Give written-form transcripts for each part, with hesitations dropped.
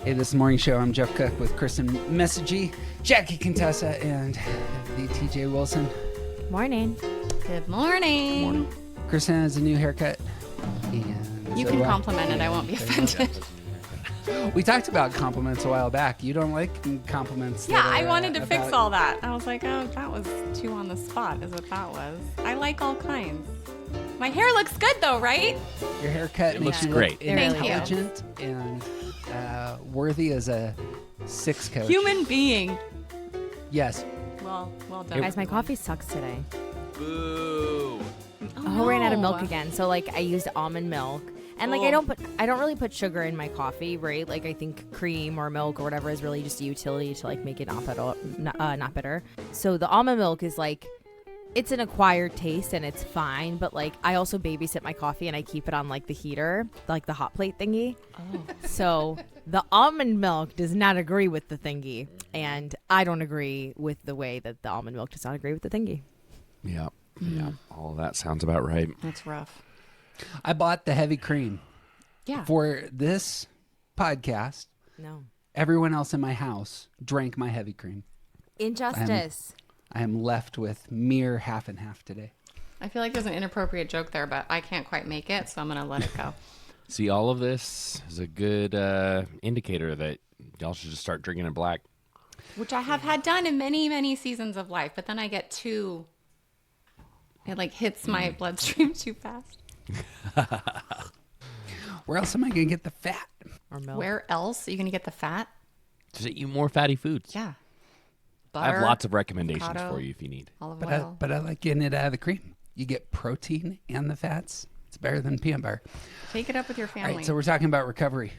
Hey, this is Morning Show. I'm Jeff Cook with Kristen Messagey, Jackie Contessa, and the TJ Wilson. Morning. Good morning. Morning. Kristen has a new haircut. And You so can do I. compliment it. I won't be offended. We talked about compliments a while back. You don't like compliments. Yeah, that I are, wanted to fix about- all that. I was like, oh, that was too on the spot is what that was. I like all kinds. My hair looks good though, right? Your haircut It makes looks you great. look Thank you. intelligent and worthy as a six coach. Human being. Yes. Well done. Guys, my coffee sucks today. Boo. I ran out of milk again, so I used almond milk. And I don't really put sugar in my coffee, right? I think cream or milk or whatever is really just a utility to make it not bitter. So the almond milk is it's an acquired taste and it's fine, but I also babysit my coffee and I keep it on the heater, the hot plate thingy. Oh. So the almond milk does not agree with the thingy, and I don't agree with the way that the almond milk does not agree with the thingy. Yeah. Yeah. All of that sounds about right. That's rough. I bought the heavy cream Yeah. for this podcast. No. Everyone else in my house drank my heavy cream. Injustice. I am left with mere half and half today. I feel like there's an inappropriate joke there, but I can't quite make it, so I'm going to let it go. See, all of this is a good indicator that y'all should just start drinking it black. Which I have had done in many, many seasons of life, but then I get it hits my bloodstream too fast. Where else am I going to get the fat? Or milk. Where else are you going to get the fat? Just eat more fatty foods. Yeah. I Butter, have lots of recommendations avocado, for you if you need. olive But oil. I like getting it out of the cream. You get protein and the fats. It's better than peanut butter. Take it up with your All family. right, so we're talking about recovery.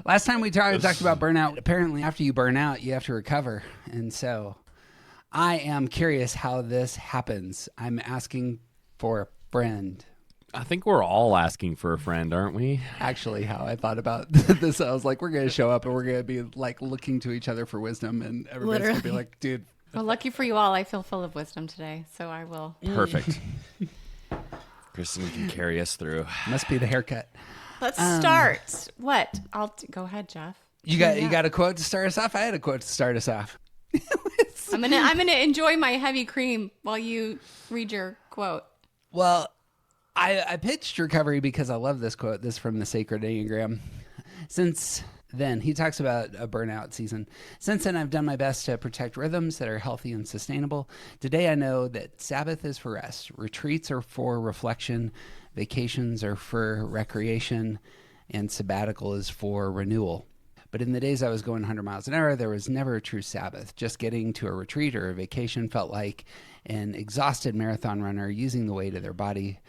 Last time we talked about burnout. Apparently, after you burn out, you have to recover. And so I am curious how this happens. I'm asking for a friend. I think we're all asking for a friend, aren't we? Actually, how I thought about this, I was like, we're going to show up and we're going to be looking to each other for wisdom. And everybody's going to be like, dude. Well, lucky for you all, I feel full of wisdom today, so I will. Perfect. Kristen can carry us through. Must be the haircut. Let's start. What? Go ahead, Jeff. You got a quote to start us off? I had a quote to start us off. I'm gonna enjoy my heavy cream while you read your quote. Well, I pitched recovery because I love this quote. This is from the Sacred Enneagram. Since then, he talks about a burnout season. Since then, I've done my best to protect rhythms that are healthy and sustainable. Today, I know that Sabbath is for rest. Retreats are for reflection. Vacations are for recreation. And sabbatical is for renewal. But in the days I was going 100 miles an hour, there was never a true Sabbath. Just getting to a retreat or a vacation felt like an exhausted marathon runner using the weight of their body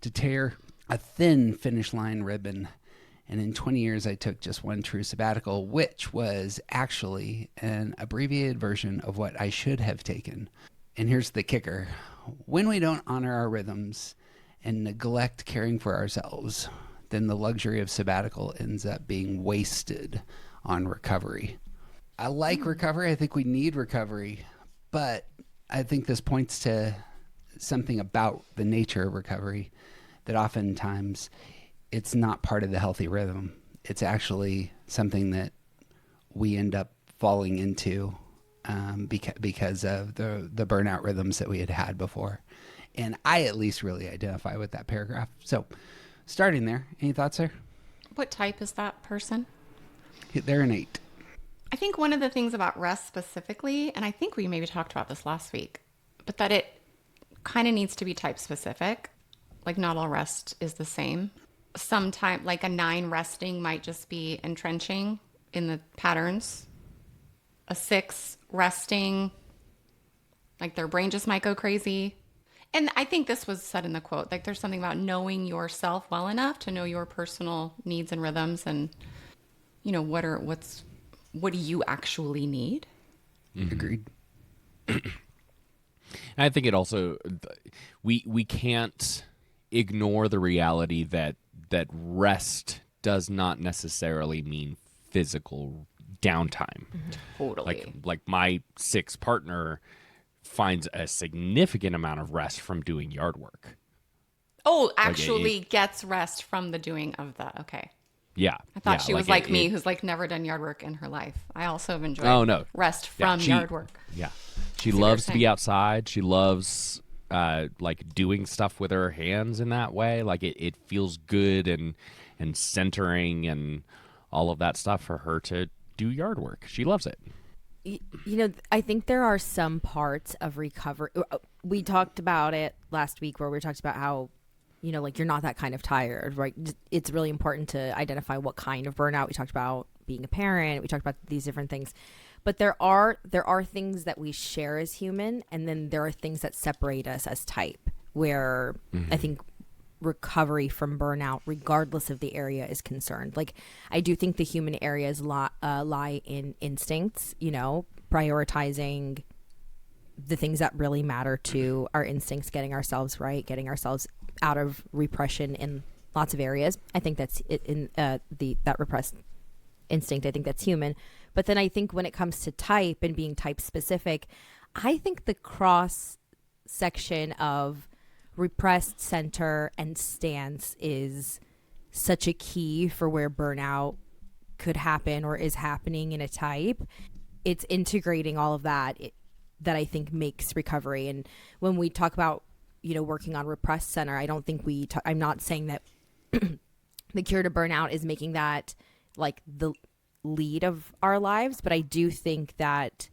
to tear a thin finish line ribbon. And in 20 years, I took just one true sabbatical, which was actually an abbreviated version of what I should have taken. And here's the kicker. When we don't honor our rhythms and neglect caring for ourselves, then the luxury of sabbatical ends up being wasted on recovery. I like recovery. I think we need recovery. But I think this points to something about the nature of recovery that oftentimes it's not part of the healthy rhythm. It's actually something that we end up falling into because of the burnout rhythms that we had before. And I at least really identify with that paragraph. So starting there, any thoughts there? What type is that person? They're an 8. I think one of the things about rest specifically, and I think we maybe talked about this last week, but that it kind of needs to be type specific. Not all rest is the same. Sometimes a 9 resting might just be entrenching in the patterns. A 6 resting, their brain just might go crazy. And I think this was said in the quote, there's something about knowing yourself well enough to know your personal needs and rhythms and, what do you actually need? Mm-hmm. Agreed. I think it also, we can't ignore the reality that rest does not necessarily mean physical downtime. Totally. Like my 6 partner finds a significant amount of rest from doing yard work. Oh, actually gets rest from the doing of the, okay. Yeah. I thought she was like me, it- who's like never done yard work in her life. I also have enjoyed rest Yeah, from yard work. Yeah. She what you're loves to be saying. outside. She loves like doing stuff with her hands in that way. Like it feels good and centering and all of that stuff for her to do yard work. She loves it. I think there are some parts of recovery. We talked about it last week where we talked about how, like you're not that kind of tired, right? It's really important to identify what kind of burnout. We talked about being a parent. We talked about these different things. But there are things that we share as human, and then there are things that separate us as type, where I think recovery from burnout, regardless of the area, is concerned. Like, I do think the human areas lie in instincts, prioritizing the things that really matter to our instincts, getting ourselves right, getting ourselves out of repression in lots of areas. I think that's it in that repressed instinct. I think that's human. But then I think when it comes to type and being type specific, I think the cross section of repressed, center, and stance is such a key for where burnout could happen or is happening in a type. It's integrating all of that that I think makes recovery. And when we talk about, working on repressed center, I don't think I'm not saying that the cure to burnout is making that like the lead of our lives, but I do think that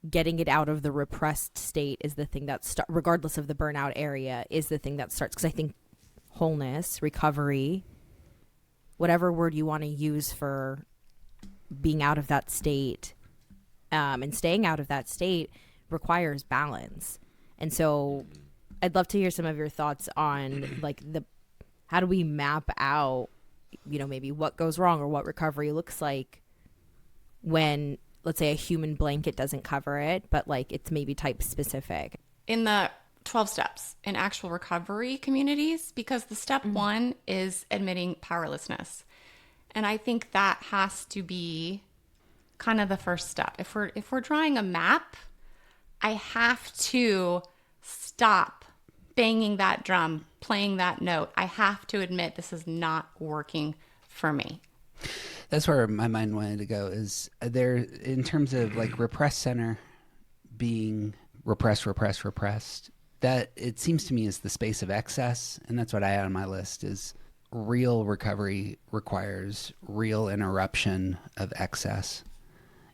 getting it out of the repressed state is the thing that regardless of the burnout area, is the thing that starts. Because I think wholeness, recovery, whatever word you want to use for being out of that state, and staying out of that state requires balance. And so I'd love to hear some of your thoughts on like how do we map out, maybe what goes wrong or what recovery looks like when, let's say, a human blanket doesn't cover it, but like it's maybe type specific. In the 12 steps in actual recovery communities, because the step one is admitting powerlessness. And I think that has to be kind of the first step. If we're drawing a map, I have to stop banging that drum, playing that note. I have to admit this is not working for me. That's where my mind wanted to go, is there, in terms of like repressed center being repressed, that it seems to me is the space of excess. And that's what I had on my list, is real recovery requires real interruption of excess.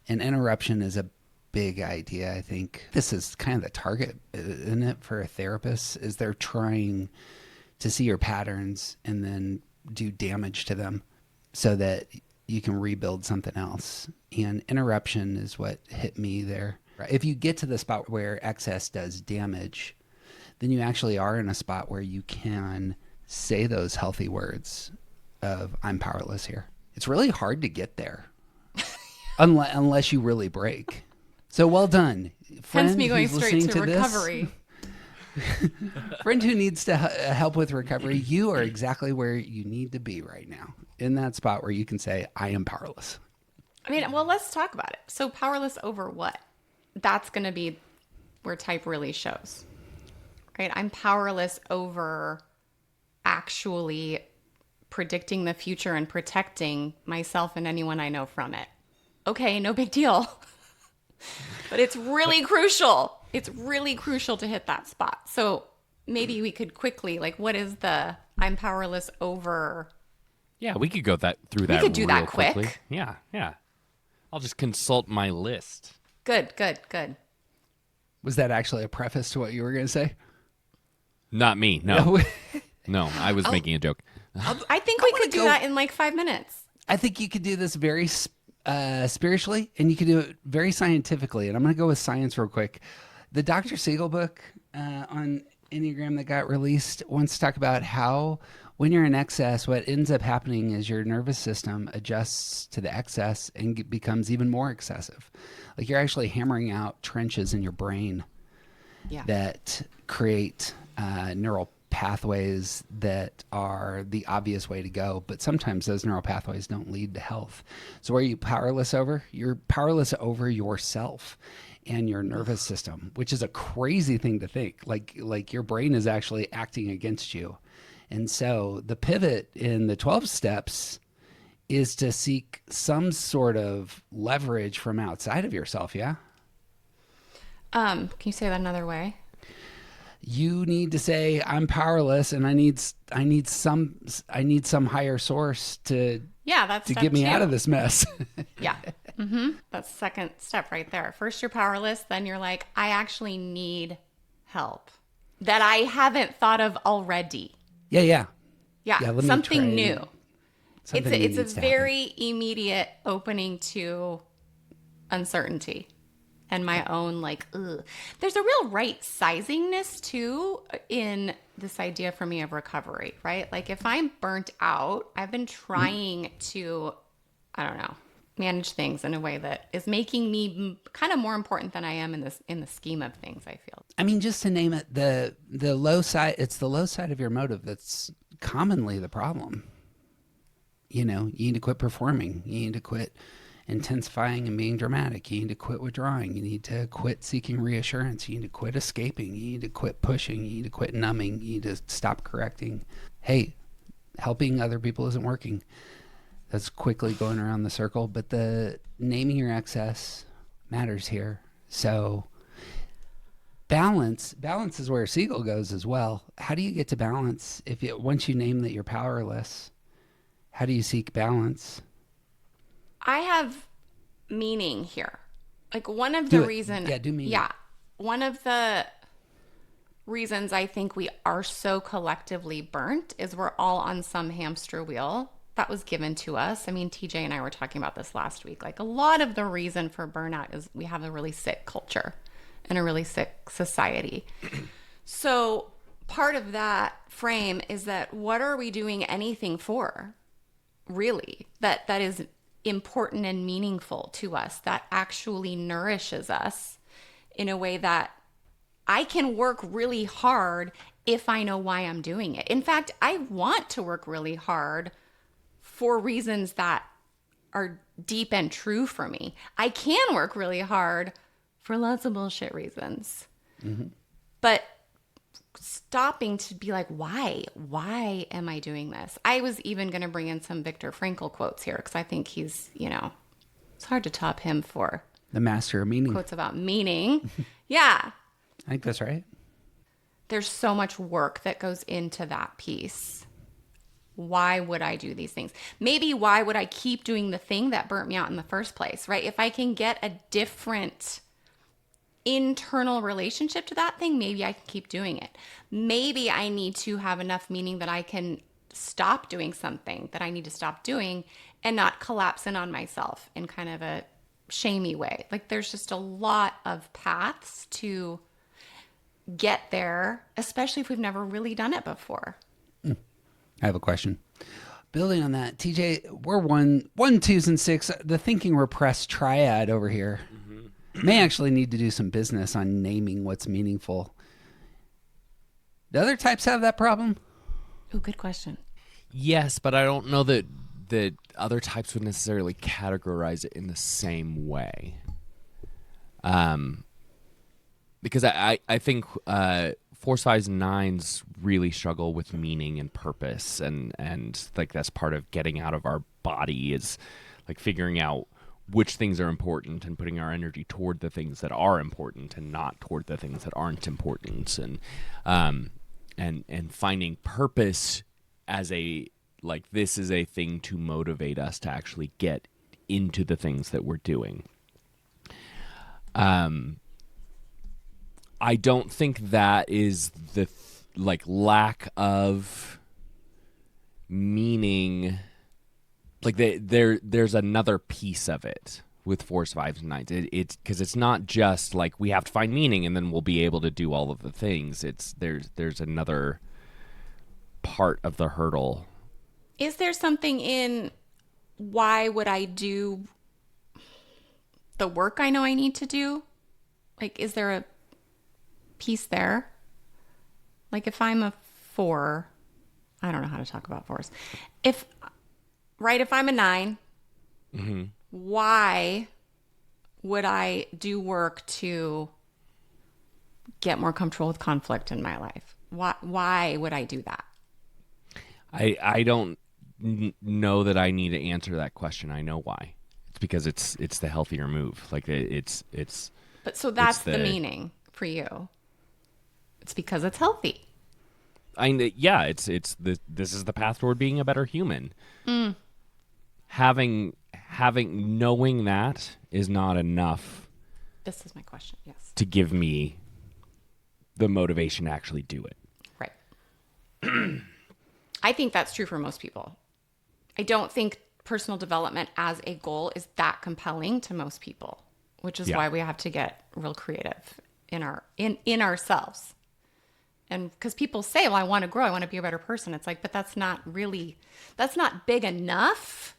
And interruption is a big idea. I think this is kind of the target, isn't it, for a therapist, is they're trying to see your patterns and then do damage to them so that you can rebuild something else. And interruption is what hit me there. If you get to the spot where excess does damage, then you actually are in a spot where you can say those healthy words of I'm powerless here. It's really hard to get there unless you really break. So well done. Friend Hence me going who's straight listening to this, recovery. friend who needs to help with recovery, you are exactly where you need to be right now, in that spot where you can say, I am powerless. I mean, well, let's talk about it. So powerless over what? That's going to be where type really shows, right? I'm powerless over actually predicting the future and protecting myself and anyone I know from it. Okay, no big deal. But it's really crucial. It's really crucial to hit that spot. So maybe we could quickly, like, what is the I'm powerless over? Yeah, we could go through that. We could do that real quickly. quick. Yeah. I'll just consult my list. Good. Was that actually a preface to what you were going to say? Not me. No. No, I was making a joke. I think we could do that in like 5 minutes. I think you could do this very spiritually, and you could do it very scientifically. And I'm going to go with science real quick. The Dr. Siegel book on Enneagram that got released wants to talk about how when you're in excess, what ends up happening is your nervous system adjusts to the excess and becomes even more excessive. Like you're actually hammering out trenches in your brain that create neural pathways that are the obvious way to go, but sometimes those neural pathways don't lead to health. So where are you powerless over? You're powerless over yourself and your nervous system, which is a crazy thing to think. Like your brain is actually acting against you. And so the pivot in the 12 steps is to seek some sort of leverage from outside of yourself. Yeah. Can you say that another way? You need to say, I'm powerless and I need some higher source to That's to step get me 2. out of this mess. Yeah. That's the second step right there. First, you're powerless. Then you're like, I actually need help that I haven't thought of already. Yeah. Yeah. Let me Something try new. something It's a needs to happen. very immediate opening to uncertainty and my own like, ugh. There's a real right sizingness too in this idea for me of recovery, right? Like if I'm burnt out, I've been trying to, I don't know, manage things in a way that is making me kind of more important than I am in the scheme of things, I feel. I mean, just to name it, the low side, it's the low side of your motive that's commonly the problem. You need to quit performing. You need to quit intensifying and being dramatic. You need to quit withdrawing. You need to quit seeking reassurance. You need to quit escaping. You need to quit pushing. You need to quit numbing. You need to stop correcting. Hey, helping other people isn't working. That's quickly going around the circle, but the naming your excess matters here. So balance is where Siegel goes as well. How do you get to balance once you name that you're powerless? How do you seek balance? I have meaning here. Like one of the reasons. Yeah, do meaning. Yeah. One of the reasons I think we are so collectively burnt is we're all on some hamster wheel that was given to us. I mean, TJ and I were talking about this last week. Like a lot of the reason for burnout is we have a really sick culture and a really sick society. So part of that frame is that what are we doing anything for, really, that is important and meaningful to us, that actually nourishes us in a way that I can work really hard if I know why I'm doing it. In fact, I want to work really hard for reasons that are deep and true for me. I can work really hard for lots of bullshit reasons. Mm-hmm. But stopping to be like, why am I doing this? I was even going to bring in some Viktor Frankl quotes here because I think he's, it's hard to top him for the master of meaning. Quotes about meaning. Yeah. I think that's right. There's so much work that goes into that piece. Why would I do these things? Maybe why would I keep doing the thing that burnt me out in the first place, right? If I can get a different internal relationship to that thing, maybe I can keep doing it. Maybe I need to have enough meaning that I can stop doing something that I need to stop doing and not collapse in on myself in kind of a shamey way. Like there's just a lot of paths to get there, especially if we've never really done it before. I have a question. Building on that, TJ, we're 1, 2s, and 6. The thinking repressed triad over here may actually need to do some business on naming what's meaningful. Do other types have that problem? Oh, good question. Yes, but I don't know that other types would necessarily categorize it in the same way. Because I think 4s, 5s, and 9s really struggle with meaning and purpose, and like that's part of getting out of our body is like figuring out which things are important and putting our energy toward the things that are important and not toward the things that aren't important, and finding purpose as a like this is a thing to motivate us to actually get into the things that we're doing. I don't think that is the lack of meaning. Like there's another piece of it with 4s, 5s, and 9s. It's because it's not just like we have to find meaning and then we'll be able to do all of the things. It's there's another part of the hurdle. Is there something in why would I do the work I know I need to do? Like, is there a piece there? Like, if I'm a 4, I don't know how to talk about 4s. If I'm a 9, mm-hmm. Why would I do work to get more comfortable with conflict in my life? Why would I do that? I don't know that I need to answer that question. I know why. It's because it's the healthier move. Like it's. But so that's the meaning for you. It's because it's healthy. This is the path toward being a better human. Having knowing that is not enough. This is my question. Yes. To give me the motivation to actually do it. Right. I think that's true for most people. I don't think personal development as a goal is that compelling to most people, which is why we have to get real creative in ourselves. And because people say, well, I want to grow, I want to be a better person. It's like, but that's not big enough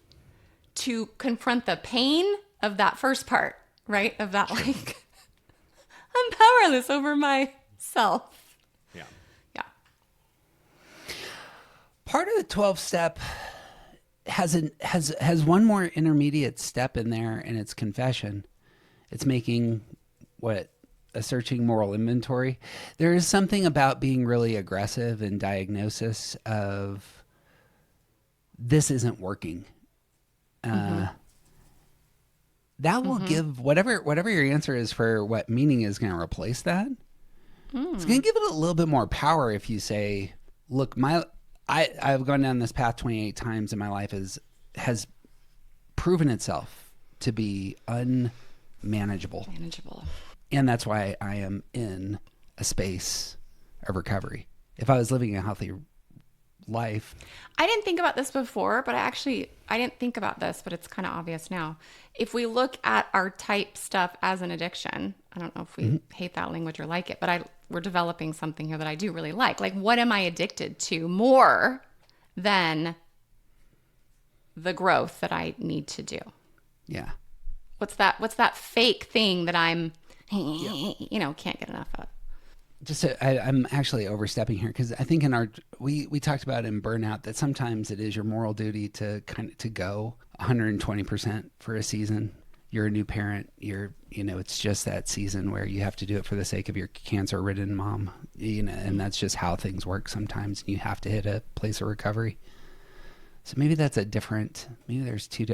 to confront the pain of that first part, right? Of that, like, I'm powerless over myself. Yeah. Yeah. Part of the 12 step has one more intermediate step in there, and it's confession. It's making a searching moral inventory. There is something about being really aggressive in diagnosis of this isn't working. That will give whatever your answer is for what meaning is going to replace that. It's going to give it a little bit more power if you say, look, I've gone down this path 28 times and my life has proven itself to be unmanageable. And that's why I am in a space of recovery. If I was living a healthy life. I didn't think about this before, but I didn't think about this, but it's kind of obvious now. If we look at our type stuff as an addiction, I don't know if we hate that language or like it, but we're developing something here that I do really like. Like, what am I addicted to more than the growth that I need to do? Yeah. What's that fake thing that I'm, can't get enough of? I'm actually overstepping here because I think we talked about in Burnout that sometimes it is your moral duty to go 120% for a season. You're a new parent. It's just that season where you have to do it for the sake of your cancer-ridden mom. And that's just how things work sometimes. And you have to hit a place of recovery. So maybe that's maybe there's two,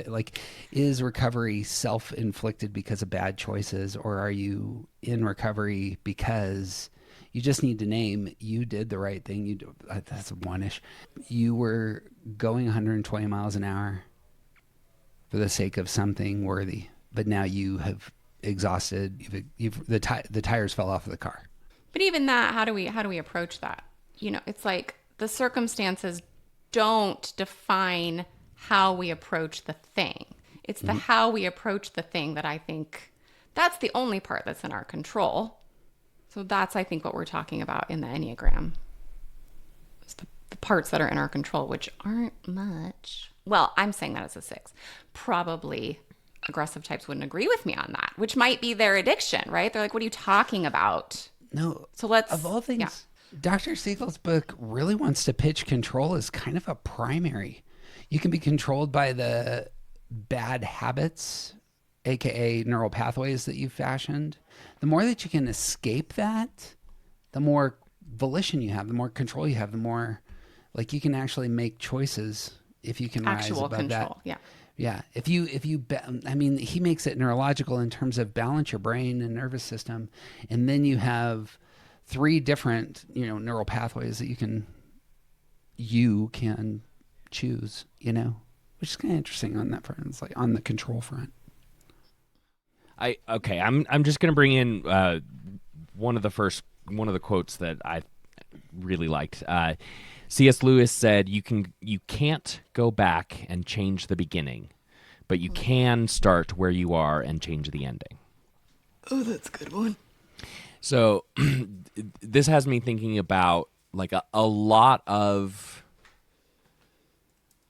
is recovery self-inflicted because of bad choices, or are you in recovery because you just need to name you did the right thing? That's one-ish. You were going 120 miles an hour for the sake of something worthy, but now you have exhausted. The tires fell off of the car. But even that, how do we approach that? It's like the circumstances don't define how we approach the thing. It's the how we approach the thing that I think that's the only part that's in our control. So that's, I think, what we're talking about in the Enneagram. It's the parts that are in our control, which aren't much. Well, I'm saying that as a 6. Probably aggressive types wouldn't agree with me on that, which might be their addiction, right? They're like, what are you talking about? No. So of all things, Dr. Siegel's book really wants to pitch control as kind of a primary. You can be controlled by the bad habits, aka neural pathways that you've fashioned. The more that you can escape that, the more volition you have, the more control you have, the more you can actually make choices if you can rise above control, that. Yeah. If you, he makes it neurological in terms of balance your brain and nervous system. And then you have 3 different, neural pathways that you can choose, which is kind of interesting on that front. It's like on the control front. I'm just going to bring in one of the quotes that I really liked. C.S. Lewis said, "You can't go back and change the beginning, but you can start where you are and change the ending." Oh, that's a good one. So this has me thinking about a lot of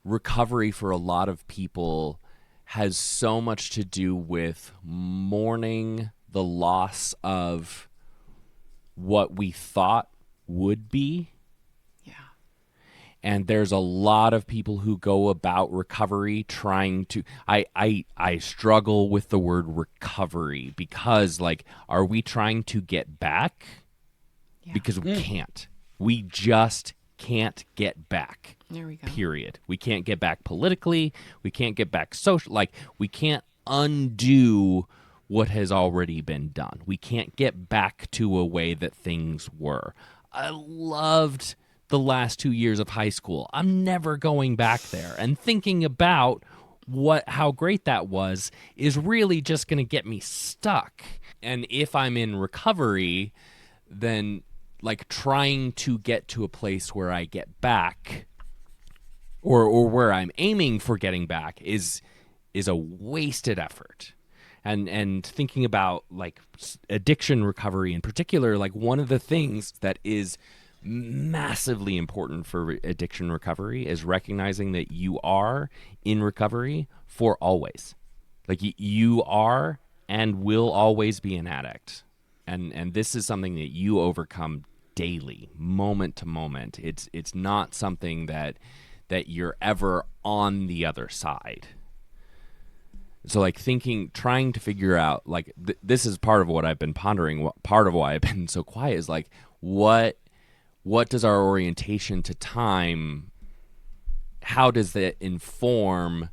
recovery for a lot of people has so much to do with mourning the loss of what we thought would be. Yeah. And there's a lot of people who go about recovery trying to I struggle with the word recovery because are we trying to get back? Yeah. Because we can't. We just can't get back. There we go. Period. We can't get back politically. We can't get back social. Like, we can't undo what has already been done. We can't get back to a way that things were. I loved the last 2 years of high school. I'm never going back there. And thinking about how great that was is really just going to get me stuck. And if I'm in recovery, then like trying to get to a place where I get back or where I'm aiming for getting back is a wasted effort. And thinking about like addiction recovery in particular, like one of the things that is massively important for addiction recovery is recognizing that you are in recovery for always. Like you are and will always be an addict. And this is something that you overcome daily, moment to moment. It's not something that you're ever on the other side. So like trying to figure out, like this is part of what I've been pondering. Part of why I've been so quiet is like, what does our orientation to time, how does that inform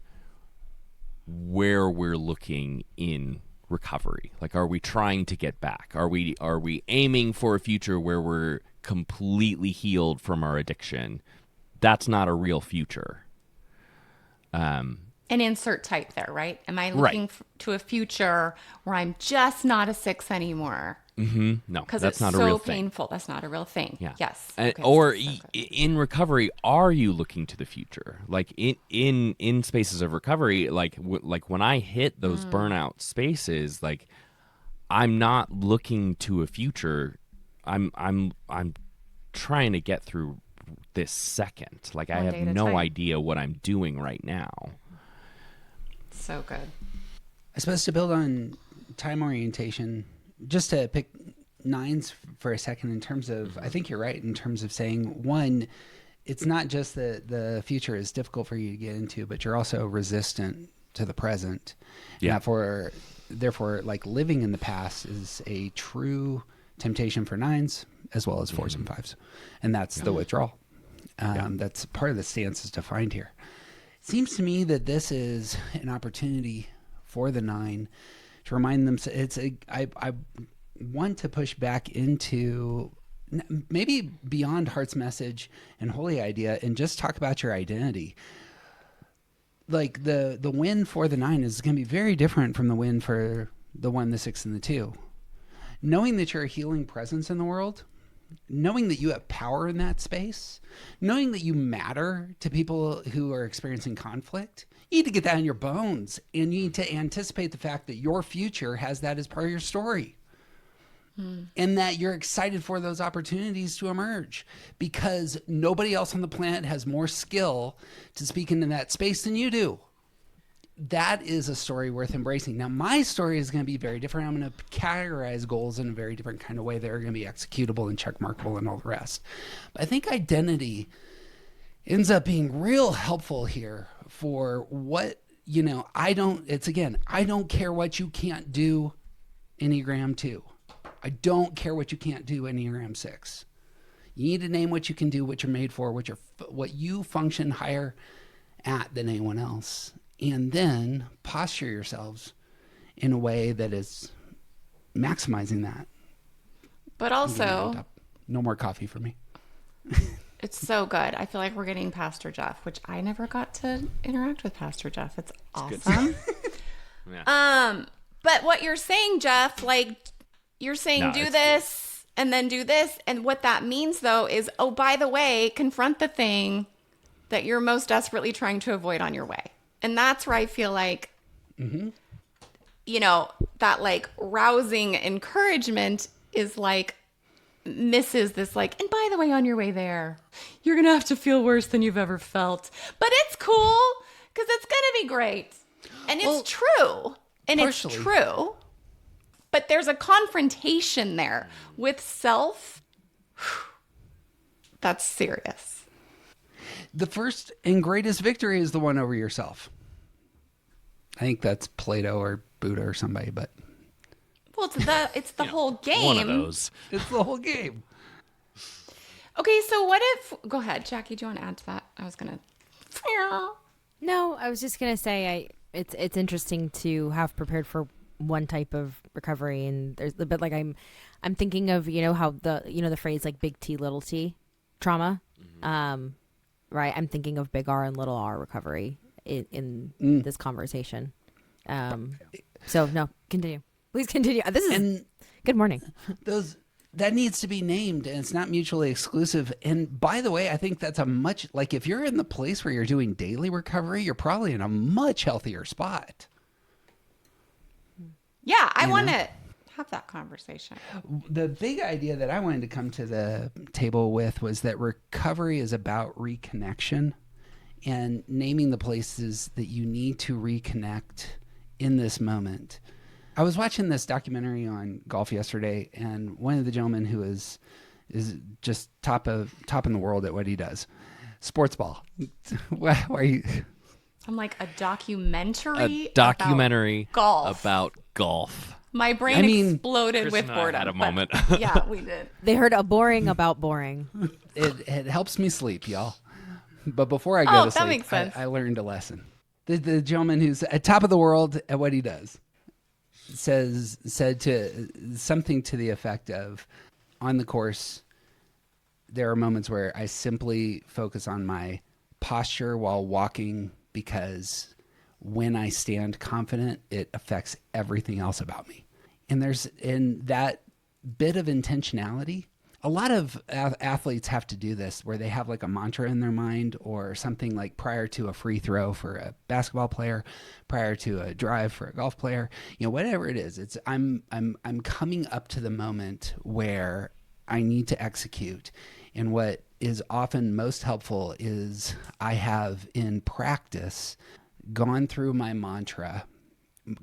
where we're looking in recovery? Like, are we trying to get back? Are we aiming for a future where we're completely healed from our addiction? That's not a real future. And insert type there, right? Am I looking to a future where I'm just not a 6 anymore? Mm-hmm. No, because that's it's not so a real thing. painful. That's not a real thing. Yeah. Yes. Okay, so in recovery, are you looking to the future? Like in spaces of recovery, like when I hit those burnout spaces, like I'm not looking to a future. I'm trying to get through this second. Like I One have day at a no time. idea what I'm doing right now. So good. I suppose to build on time orientation, just to pick 9s for a second in terms of, I think you're right in terms of saying, one, it's not just that the future is difficult for you to get into, but you're also resistant to the present. Yeah. And therefore, like living in the past is a true temptation for 9s as well as 4s and 5s. And that's the withdrawal. That's part of the stance is defined here. It seems to me that this is an opportunity for the 9 to remind them. I want to push back into maybe beyond Heart's message and Holy Idea and just talk about your identity. Like the win for the 9 is going to be very different from the win for the 1, the 6, and the 2. Knowing that you're a healing presence in the world, knowing that you have power in that space, knowing that you matter to people who are experiencing conflict, you need to get that in your bones, and you need to anticipate the fact that your future has that as part of your story. And that you're excited for those opportunities to emerge because nobody else on the planet has more skill to speak into that space than you do. That is a story worth embracing. Now, my story is going to be very different. I'm going to categorize goals in a very different kind of way that are going to be executable and check markable and all the rest. But I think identity ends up being real helpful here for what, I don't care what you can't do, Enneagram 2. I don't care what you can't do, Enneagram 6. You need to name what you can do, what you're made for, what you function higher at than anyone else. And then posture yourselves in a way that is maximizing that. But also, no more coffee for me. it's so good. I feel like we're getting Pastor Jeff, which I never got to interact with Pastor Jeff. It's awesome. But what you're saying, Jeff, like you're saying do this and then do this. And what that means though is, oh, by the way, confront the thing that you're most desperately trying to avoid on your way. And that's where I feel like, that like rousing encouragement is like misses this like, and by the way, on your way there, you're going to have to feel worse than you've ever felt. But it's cool because it's going to be great. And it's true. And partially. It's true. But there's a confrontation there with self. That's serious. The first and greatest victory is the one over yourself. I think that's Plato or Buddha or somebody, but well, it's the whole game. One of those. It's the whole game. Okay, so what if, go ahead, Jackie, do you want to add to that? I was going to. No, I was just gonna say it's interesting to have prepared for one type of recovery, and there's but like I'm thinking of how the phrase like big T little T trauma, right? I'm thinking of big R and little R recovery in this conversation. So no, continue, please continue. This is good morning. That needs to be named, and it's not mutually exclusive. And by the way, I think that's like if you're in the place where you're doing daily recovery, you're probably in a much healthier spot. Yeah, I want to have that conversation. The big idea that I wanted to come to the table with was that recovery is about reconnection and naming the places that you need to reconnect in this moment. I was watching this documentary on golf yesterday, and one of the gentlemen who is just top in the world at what he does, sports ball. Why are you? I'm like a documentary about golf. My brain exploded Chris with and I boredom. had a moment. Yeah, we did. They heard a boring about boring. It helps me sleep, y'all. But before I go to that sleep, makes sense. I learned a lesson. The gentleman who's at top of the world at what he does said to something to the effect of, on the course, there are moments where I simply focus on my posture while walking, because when I stand confident, it affects everything else about me. And there's in that bit of intentionality. A lot of athletes have to do this, where they have like a mantra in their mind, or something like prior to a free throw for a basketball player, prior to a drive for a golf player, whatever it is. It's I'm coming up to the moment where I need to execute. And what is often most helpful is I have in practice gone through my mantra,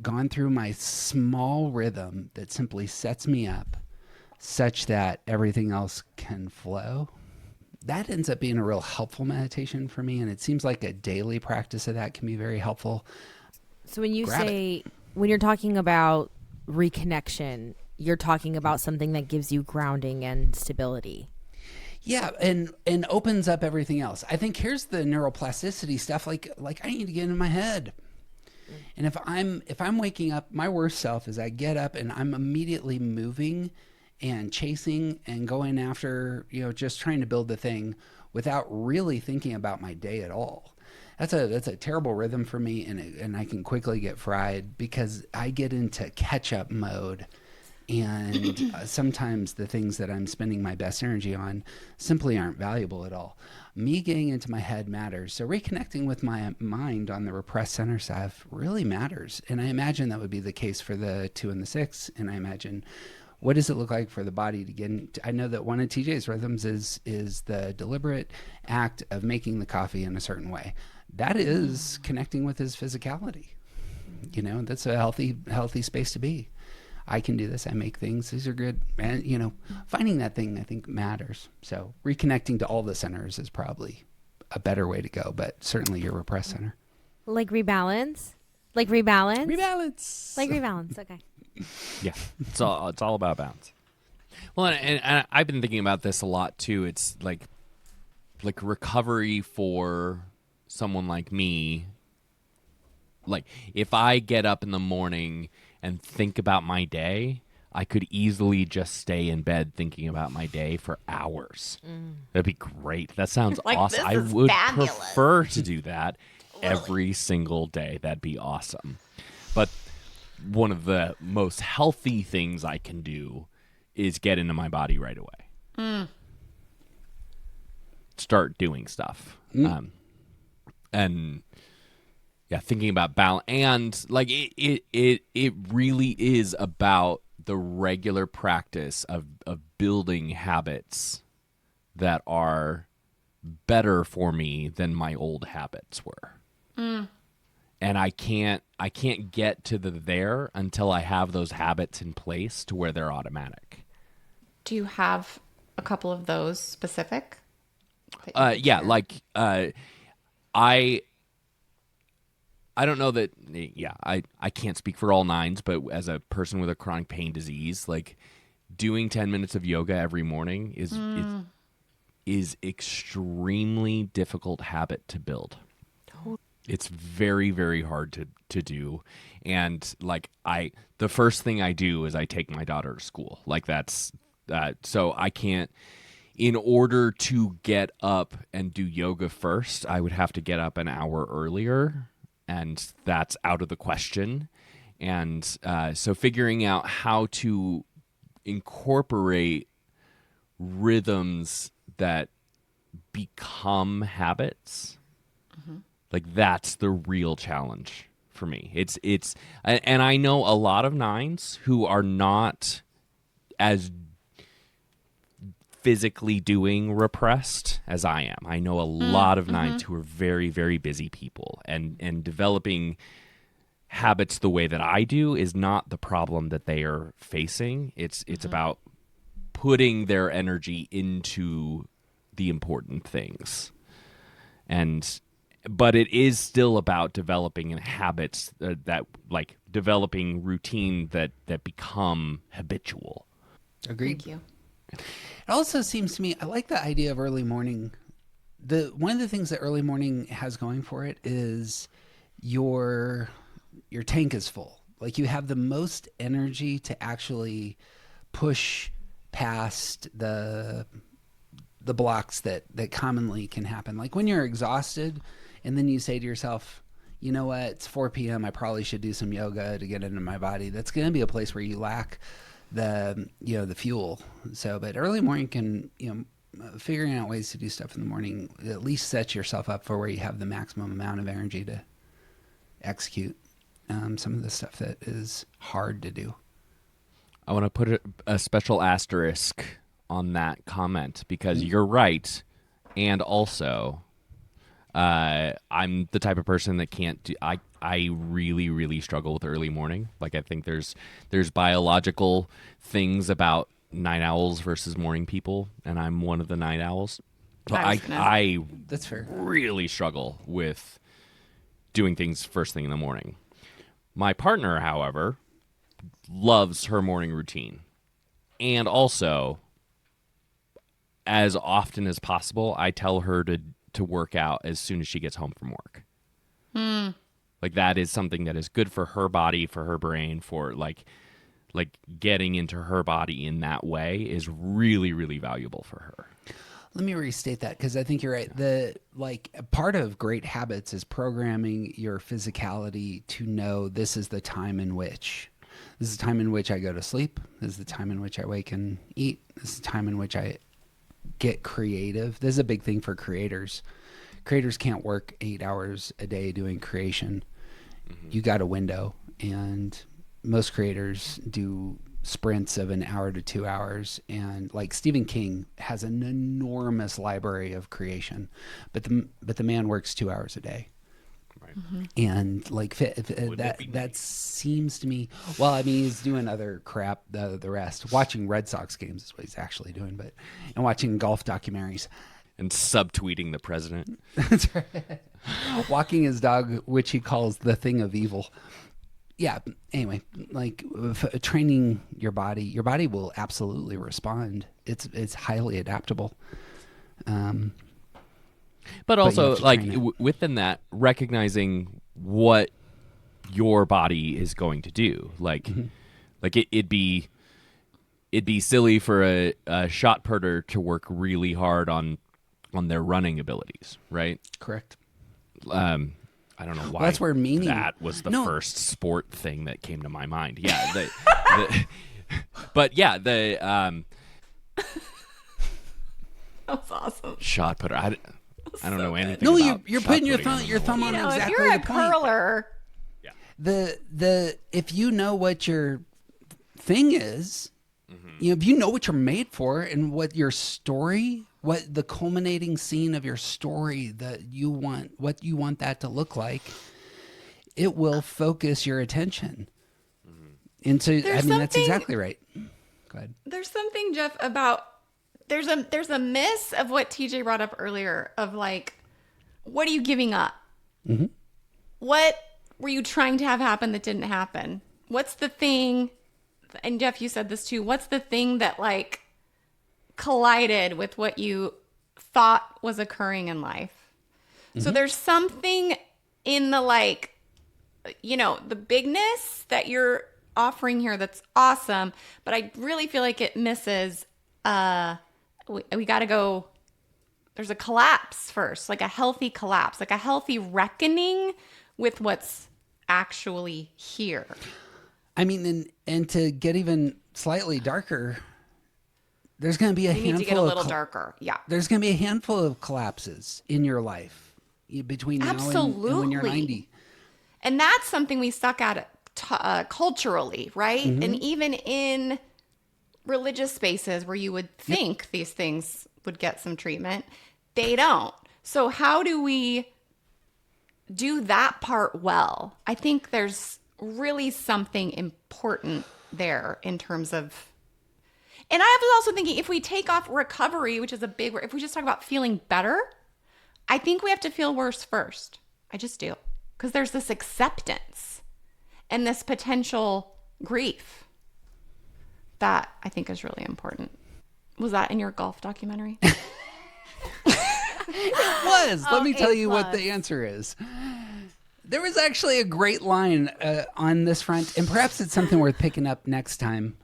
gone through my small rhythm that simply sets me up such that everything else can flow. That ends up being a real helpful meditation for me, and it seems like a daily practice of that can be very helpful. So when you're talking about reconnection, you're talking about something that gives you grounding and stability. Yeah, and opens up everything else. I think here's the neuroplasticity stuff. Like I need to get in my head. And if I'm waking up, my worst self is I get up and I'm immediately moving and chasing and going after, just trying to build the thing without really thinking about my day at all. That's a terrible rhythm for me, and I can quickly get fried because I get into catch-up mode, and sometimes the things that I'm spending my best energy on simply aren't valuable at all. Me getting into my head matters. So reconnecting with my mind on the repressed center stuff really matters, and I imagine that would be the case for the 2 and the 6, and I imagine what does it look like for the body to get into? I know that one of TJ's rhythms is the deliberate act of making the coffee in a certain way. That is connecting with his physicality. That's a healthy space to be. I can do this. I make things. These are good. And, finding that thing, I think, matters. So reconnecting to all the centers is probably a better way to go, but certainly your repressed center. Like rebalance? Rebalance. Like rebalance. Okay. Yeah, it's all about balance. Well, and I've been thinking about this a lot too. It's like recovery for someone like me. Like if I get up in the morning and think about my day, I could easily just stay in bed thinking about my day for hours. That'd be great. That sounds awesome. I would prefer to do that every single day. That'd be awesome. But one of the most healthy things I can do is get into my body right away. Start doing stuff. And yeah, thinking about balance, and like it really is about the regular practice of building habits that are better for me than my old habits were. And I can't get to there until I have those habits in place to where they're automatic. Do you have a couple of those specific? Yeah, like I don't know that. Yeah, I can't speak for all 9s, but as a person with a chronic pain disease, like doing 10 minutes of yoga every morning is is extremely difficult habit to build. It's very, very hard to do. And like the first thing I do is I take my daughter to school. Like that's so I can't, in order to get up and do yoga first, I would have to get up an hour earlier, and that's out of the question. And so figuring out how to incorporate rhythms that become habits, like that's the real challenge for me. It's and I know a lot of nines who are not as physically doing repressed as I am. I know a lot of nines who are very, very busy people, and developing habits the way that I do is not the problem that they are facing. It's about putting their energy into the important things. But it is still about developing habits that like developing routine that become habitual. Agreed. Thank you. It also seems to me, I like the idea of early morning. One of the things that early morning has going for it is your tank is full. Like you have the most energy to actually push past the blocks that commonly can happen. Like when you're exhausted and then you say to yourself, you know what, it's 4 p.m. I probably should do some yoga to get into my body. That's going to be a place where you lack the fuel. So, but early morning can, figuring out ways to do stuff in the morning, at least set yourself up for where you have the maximum amount of energy to execute some of the stuff that is hard to do. I want to put a special asterisk on that comment because you're right. And also, I'm the type of person that can't do, I really, really struggle with early morning. Like I think there's biological things about night owls versus morning people, and I'm one of the night owls. So I That's fair. really struggle with doing things first thing in the morning. My partner, however, loves her morning routine. And also, as often as possible, I tell her to work out as soon as she gets home from work. Like that is something that is good for her body, for her brain, for like getting into her body in that way is really, really valuable for her. Let me restate that because I think you're right. Part of great habits is programming your physicality to know this is the time in which I go to sleep. This is the time in which I wake and eat. This is the time in which I get creative. This is a big thing for creators. Creators can't work 8 hours a day doing creation. You got a window, and most creators do sprints of an hour to 2 hours. And like Stephen King has an enormous library of creation, but the man works 2 hours a day. Right. And like that seems to me, well, I mean, he's doing other crap, the rest. Watching Red Sox games is what he's actually doing, and watching golf documentaries. And subtweeting the president. That's right. Walking his dog, which he calls the thing of evil. Yeah. Anyway, like training your body will absolutely respond. It's highly adaptable. But also, like within that, recognizing what your body is going to do. Like, like it'd be silly for a shot putter to work really hard on their running abilities, right? Correct. I don't know why. Well, that's where meaning. That was the first sport thing that came to my mind. Yeah. But yeah, that was awesome. Shot putter. I don't know anything. No, about you're shot putting your putting thumb on If exactly you're a the point. curler, If you know what your thing is, if you know what you're made for and what your story, what the culminating scene of your story that you want, what you want that to look like, it will focus your attention into. That's exactly right. Go ahead. there's something, Jeff, about there's a miss of what TJ brought up earlier of like, what are you giving up? What were you trying to have happen that didn't happen? What's the thing? And Jeff, you said this too. What's the thing that like collided with what you thought was occurring in life. So there's something in the like, the bigness that you're offering here that's awesome, but I really feel like it misses, we got to go, there's a collapse first, like a healthy collapse, like a healthy reckoning with what's actually here. I mean, and to get even slightly darker, there's going to be a handful need to get a little darker. Yeah. There's going to be a handful of collapses in your life between now and when you're 90. And that's something we suck at culturally, right? And even in religious spaces where you would think these things would get some treatment, they don't. So how do we do that part well? I think there's really something important there in terms of, and I was also thinking if we take off recovery, which is a big word, if we just talk about feeling better, I think we have to feel worse first. I just do. Because there's this acceptance and this potential grief that I think is really important. Was that in your golf documentary? It was. Let me tell you what the answer is. There was actually a great line on this front, and perhaps it's something worth picking up next time.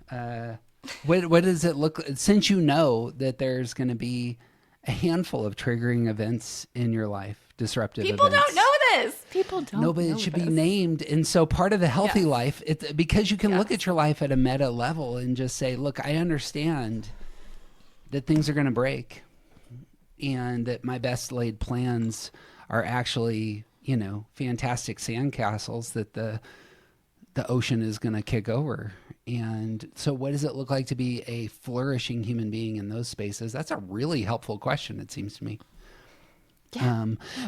What does it look like? Since you know that there's going to be a handful of triggering events in your life, disruptive People events. don't know this. People don't No, but it should be named. And so part of the healthy life, because you can look at your life at a meta level and just say, look, I understand that things are going to break and that my best laid plans are actually, fantastic sandcastles that the ocean is going to kick over. And so what does it look like to be a flourishing human being in those spaces? That's a really helpful question, it seems to me. Yeah.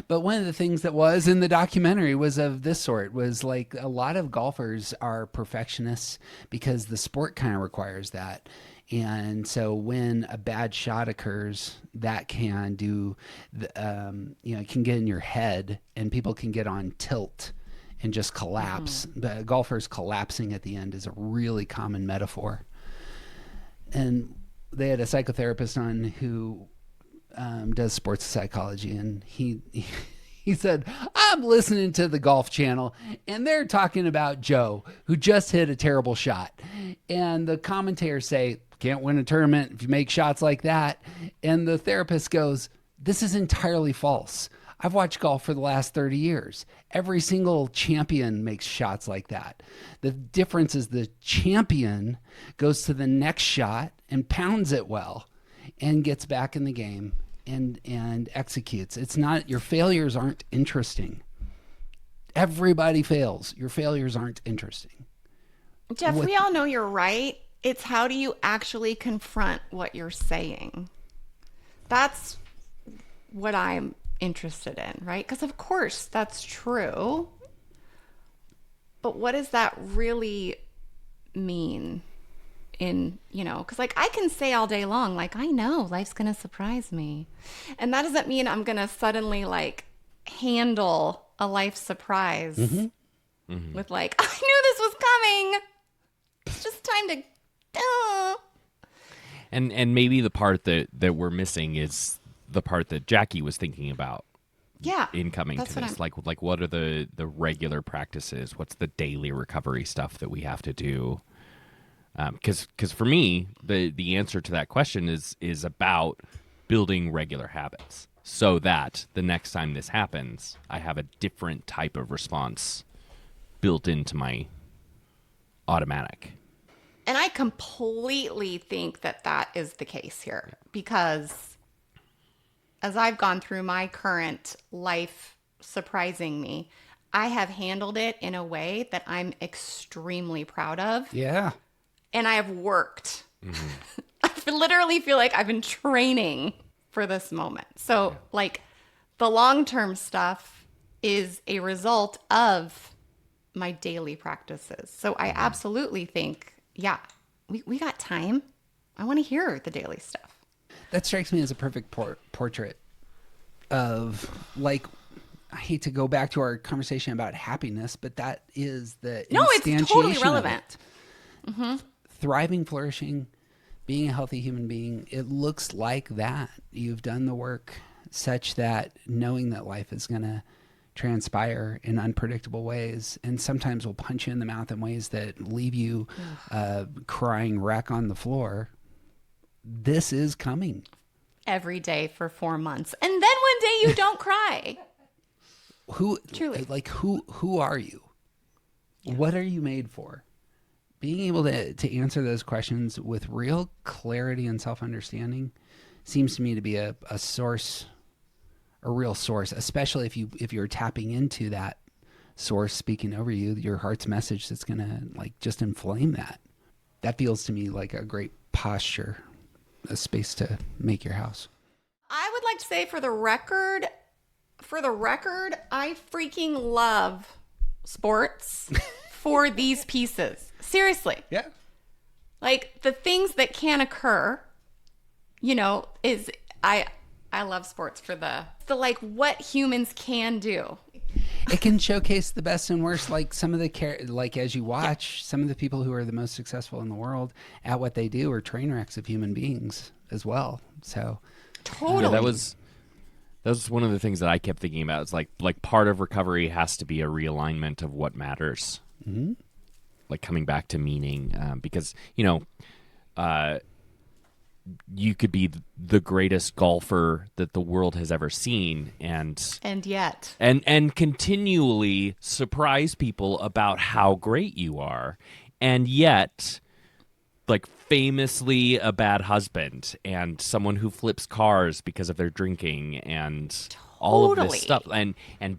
But one of the things that was in the documentary was of this sort, was like a lot of golfers are perfectionists because the sport kind of requires that. And so when a bad shot occurs, that can do, it can get in your head and people can get on tilt and just collapse. The golfers collapsing at the end is a really common metaphor. And they had a psychotherapist on who does sports psychology, and he said, I'm listening to the Golf Channel and they're talking about Joe who just hit a terrible shot, and the commentators say, can't win a tournament if you make shots like that. And the therapist goes, this is entirely false. I've watched golf for the last 30 years. Every single champion makes shots like that. The difference is the champion goes to the next shot and pounds it well and gets back in the game and executes. It's not, your failures aren't interesting. Everybody fails. Your failures aren't interesting. Jeff, we all know you're right. It's how do you actually confront what you're saying? That's what I'm interested in, right? Because of course that's true. But what does that really mean in, because like I can say all day long, like, I know life's going to surprise me. And that doesn't mean I'm going to suddenly like handle a life surprise with like, I knew this was coming. It's just time to And maybe the part that we're missing is the part that Jackie was thinking about. Yeah. In coming to this, like what are the regular practices? What's the daily recovery stuff that we have to do? Because for me, the answer to that question is about building regular habits so that the next time this happens, I have a different type of response built into my automatic. And I completely think that is the case here, because as I've gone through my current life surprising me, I have handled it in a way that I'm extremely proud of. Yeah. And I have worked. I literally feel like I've been training for this moment. So like the long-term stuff is a result of my daily practices. So I absolutely think, yeah, we got time. I want to hear the daily stuff. That strikes me as a perfect portrait of, like, I hate to go back to our conversation about happiness, but that is the No, it's totally instantiation of relevant. it. Thriving, flourishing, being a healthy human being, it looks like that. You've done the work such that knowing that life is going to transpire in unpredictable ways and sometimes will punch you in the mouth in ways that leave you crying wreck on the floor. This is coming. Every day for 4 months. And then one day you don't cry. Truly. Like who are you? Yeah. What are you made for? Being able to answer those questions with real clarity and self-understanding seems to me to be a real source, especially if you're tapping into that source speaking over you, your heart's message that's going to like just inflame that. That feels to me like a great posture, a space to make your house. I would like to say for the record, I freaking love sports for these pieces. Seriously. Yeah. Like the things that can occur, is I love sports for the like what humans can do. It can showcase the best and worst, like some of the as you watch, some of the people who are the most successful in the world at what they do are train wrecks of human beings as well. So totally. Yeah, that was one of the things that I kept thinking about. It's like part of recovery has to be a realignment of what matters. Mm-hmm. Like coming back to meaning, because you could be the greatest golfer that the world has ever seen, and yet and continually surprise people about how great you are, and yet like famously a bad husband and someone who flips cars because of their drinking and all of this stuff, and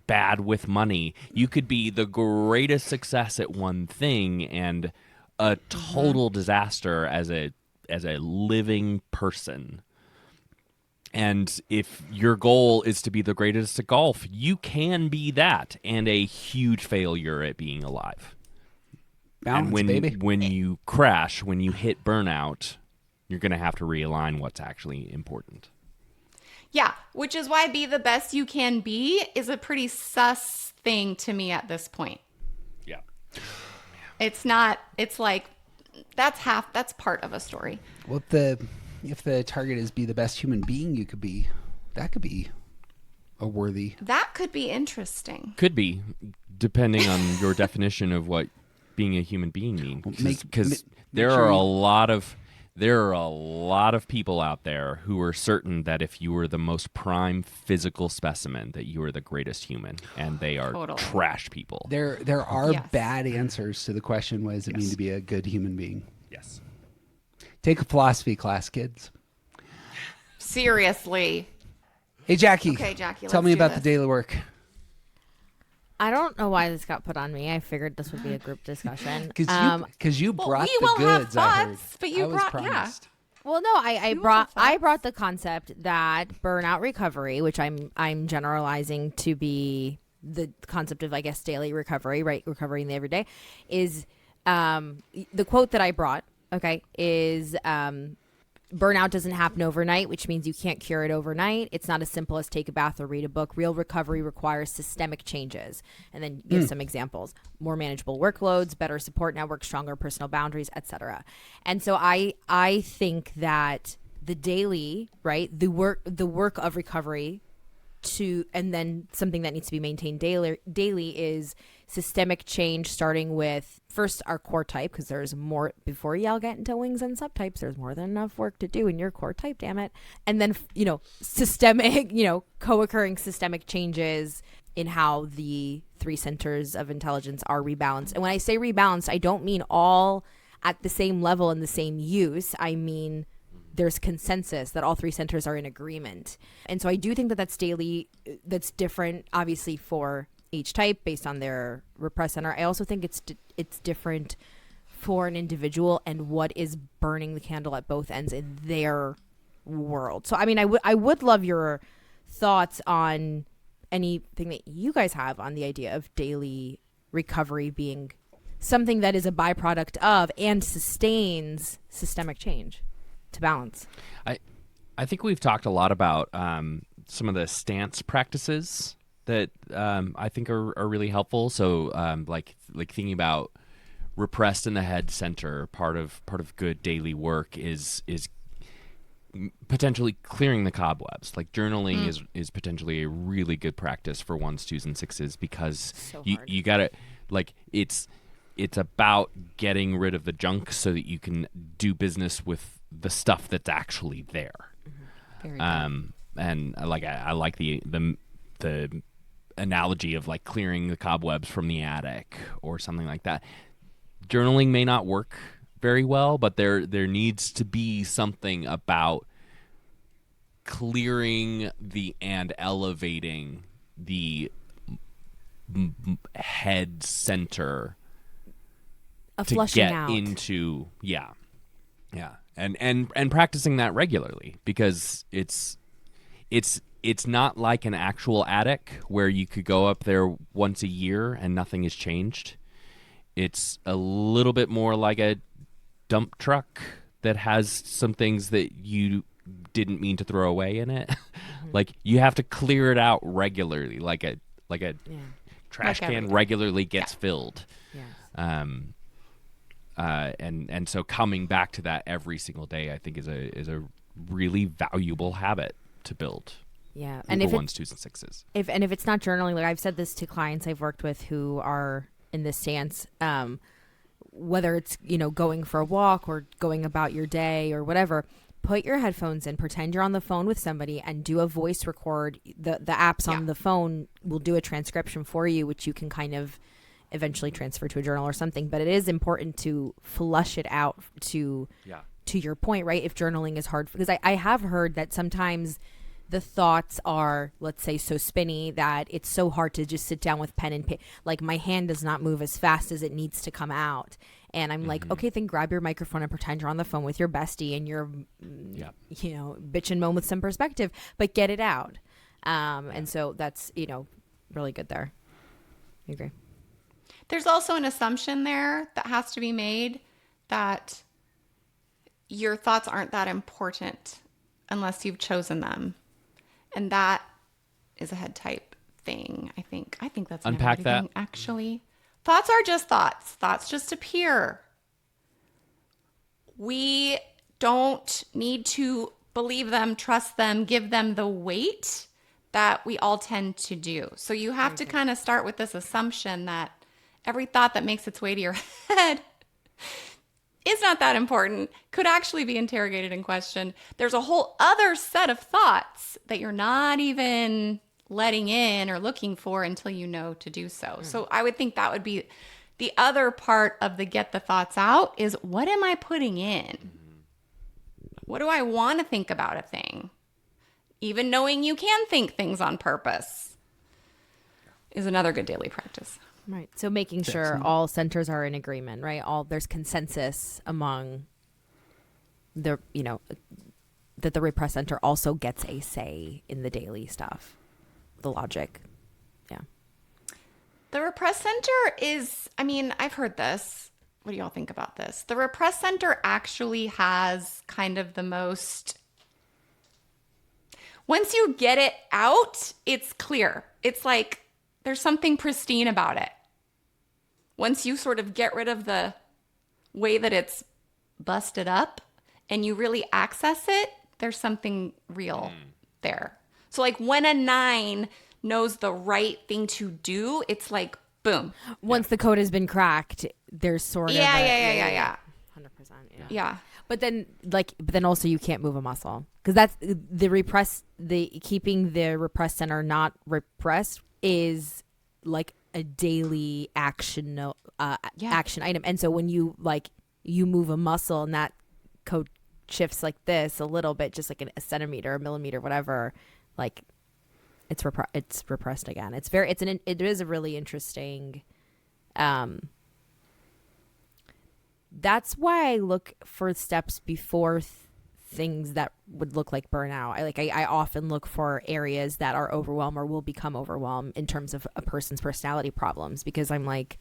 bad with money. You could be the greatest success at one thing and a total disaster as a living person. And if your goal is to be the greatest at golf, you can be that and a huge failure at being alive. Balance, and when you crash, when you hit burnout, you're going to have to realign what's actually important. Yeah, which is why be the best you can be is a pretty sus thing to me at this point. Yeah. It's like that's part of a story. Well, if the target is be the best human being you could be, that could be a worthy. That could be interesting. Could be, depending on your definition of what being a human being means. Because there are a lot of people out there who are certain that if you were the most prime physical specimen, that you are the greatest human, and they are trash people. There are bad answers to the question, what does it mean to be a good human being? Yes. Take a philosophy class, kids. Seriously. Hey, Jackie. Okay, Jackie, tell me about the daily work. I don't know why this got put on me. I figured this would be a group discussion. Because you brought we the will goods, have I heard. thoughts, but you brought, promised. Well, no, I brought the concept that burnout recovery, which I'm generalizing to be the concept of, I guess, daily recovery, right? Recovering the everyday is the quote that I brought. Okay, is burnout doesn't happen overnight, which means you can't cure it overnight. It's not as simple as take a bath or read a book. Real recovery requires systemic changes. And then give some examples: more manageable workloads, better support networks, stronger personal boundaries, etc. And so I think that the daily, right, the work of recovery and then something that needs to be maintained daily is systemic change, starting with first our core type, because there's more before y'all get into wings and subtypes. There's more than enough work to do in your core type, damn it. And then systemic, co-occurring systemic changes in how the three centers of intelligence are rebalanced. And when I say rebalanced, I don't mean all at the same level and the same use. I mean there's consensus that all three centers are in agreement. And so I do think that that's that's different, obviously, for each type based on their repressed center. I also think it's different for an individual and what is burning the candle at both ends in their world. So, I mean, I would love your thoughts on anything that you guys have on the idea of daily recovery being something that is a byproduct of and sustains systemic change to balance. I think we've talked a lot about some of the stance practices that I think are really helpful. So like thinking about repressed in the head center, part of good daily work is potentially clearing the cobwebs. Like journaling is potentially a really good practice for 1s, 2s, and 6s because you gotta, like, it's about getting rid of the junk so that you can do business with the stuff that's actually there. Very good. And I like the analogy of like clearing the cobwebs from the attic or something like that. Journaling may not work very well, but there needs to be something about clearing and elevating the head center A to flushing get out. into and practicing that regularly, because it's not like an actual attic where you could go up there once a year and nothing has changed. It's a little bit more like a dump truck that has some things that you didn't mean to throw away in it. Like you have to clear it out regularly, like a trash can regularly gets filled. Yeah. And so coming back to that every single day, I think is a really valuable habit to build. Yeah. And if 1s, 2s, and 6s. If it's not journaling, like I've said this to clients I've worked with who are in this stance, whether it's, going for a walk or going about your day or whatever, put your headphones in, pretend you're on the phone with somebody and do a voice record. The apps on the phone will do a transcription for you, which you can kind of eventually transfer to a journal or something. But it is important to flush it out to your point, right? If journaling is hard, because I have heard that sometimes the thoughts are, let's say, so spinny that it's so hard to just sit down with pen and paper. Like my hand does not move as fast as it needs to come out. And I'm like, okay, then grab your microphone and pretend you're on the phone with your bestie and you're, bitch and moan with some perspective, but get it out. And so that's, really good there. I agree. There's also an assumption there that has to be made that your thoughts aren't that important unless you've chosen them. And that is a head type thing, I think. I think that's Unpack that. thing, actually. Thoughts are just thoughts. Thoughts just appear. We don't need to believe them, trust them, give them the weight that we all tend to do. So you have to kind of start with this assumption that every thought that makes its way to your head is not that important, could actually be interrogated and questioned. There's a whole other set of thoughts that you're not even letting in or looking for until you know to do so. So I would think that would be the other part of the get the thoughts out is, what am I putting in? What do I want to think about a thing? Even knowing you can think things on purpose is another good daily practice. Right. So making sure all centers are in agreement, right? There's consensus among the, that the repressed center also gets a say in the daily stuff, the logic. Yeah. The repressed center is, I've heard this. What do y'all think about this? The repressed center actually has kind of the most, once you get it out, it's clear. It's like there's something pristine about it. Once you sort of get rid of the way that it's busted up and you really access it, there's something real there. So like when a 9 knows the right thing to do, it's like, boom. Once the code has been cracked, there's sort of 100%. Yeah. But then also you can't move a muscle, because that's keeping the repressed center not repressed is like a daily action item. And so when you you move a muscle and that code shifts like this a little bit, just like a centimeter, a millimeter, whatever, like it's repressed again. It is a really interesting. That's why I look for steps before things that would look like burnout. I often look for areas that are overwhelmed or will become overwhelmed in terms of a person's personality problems, because I'm like,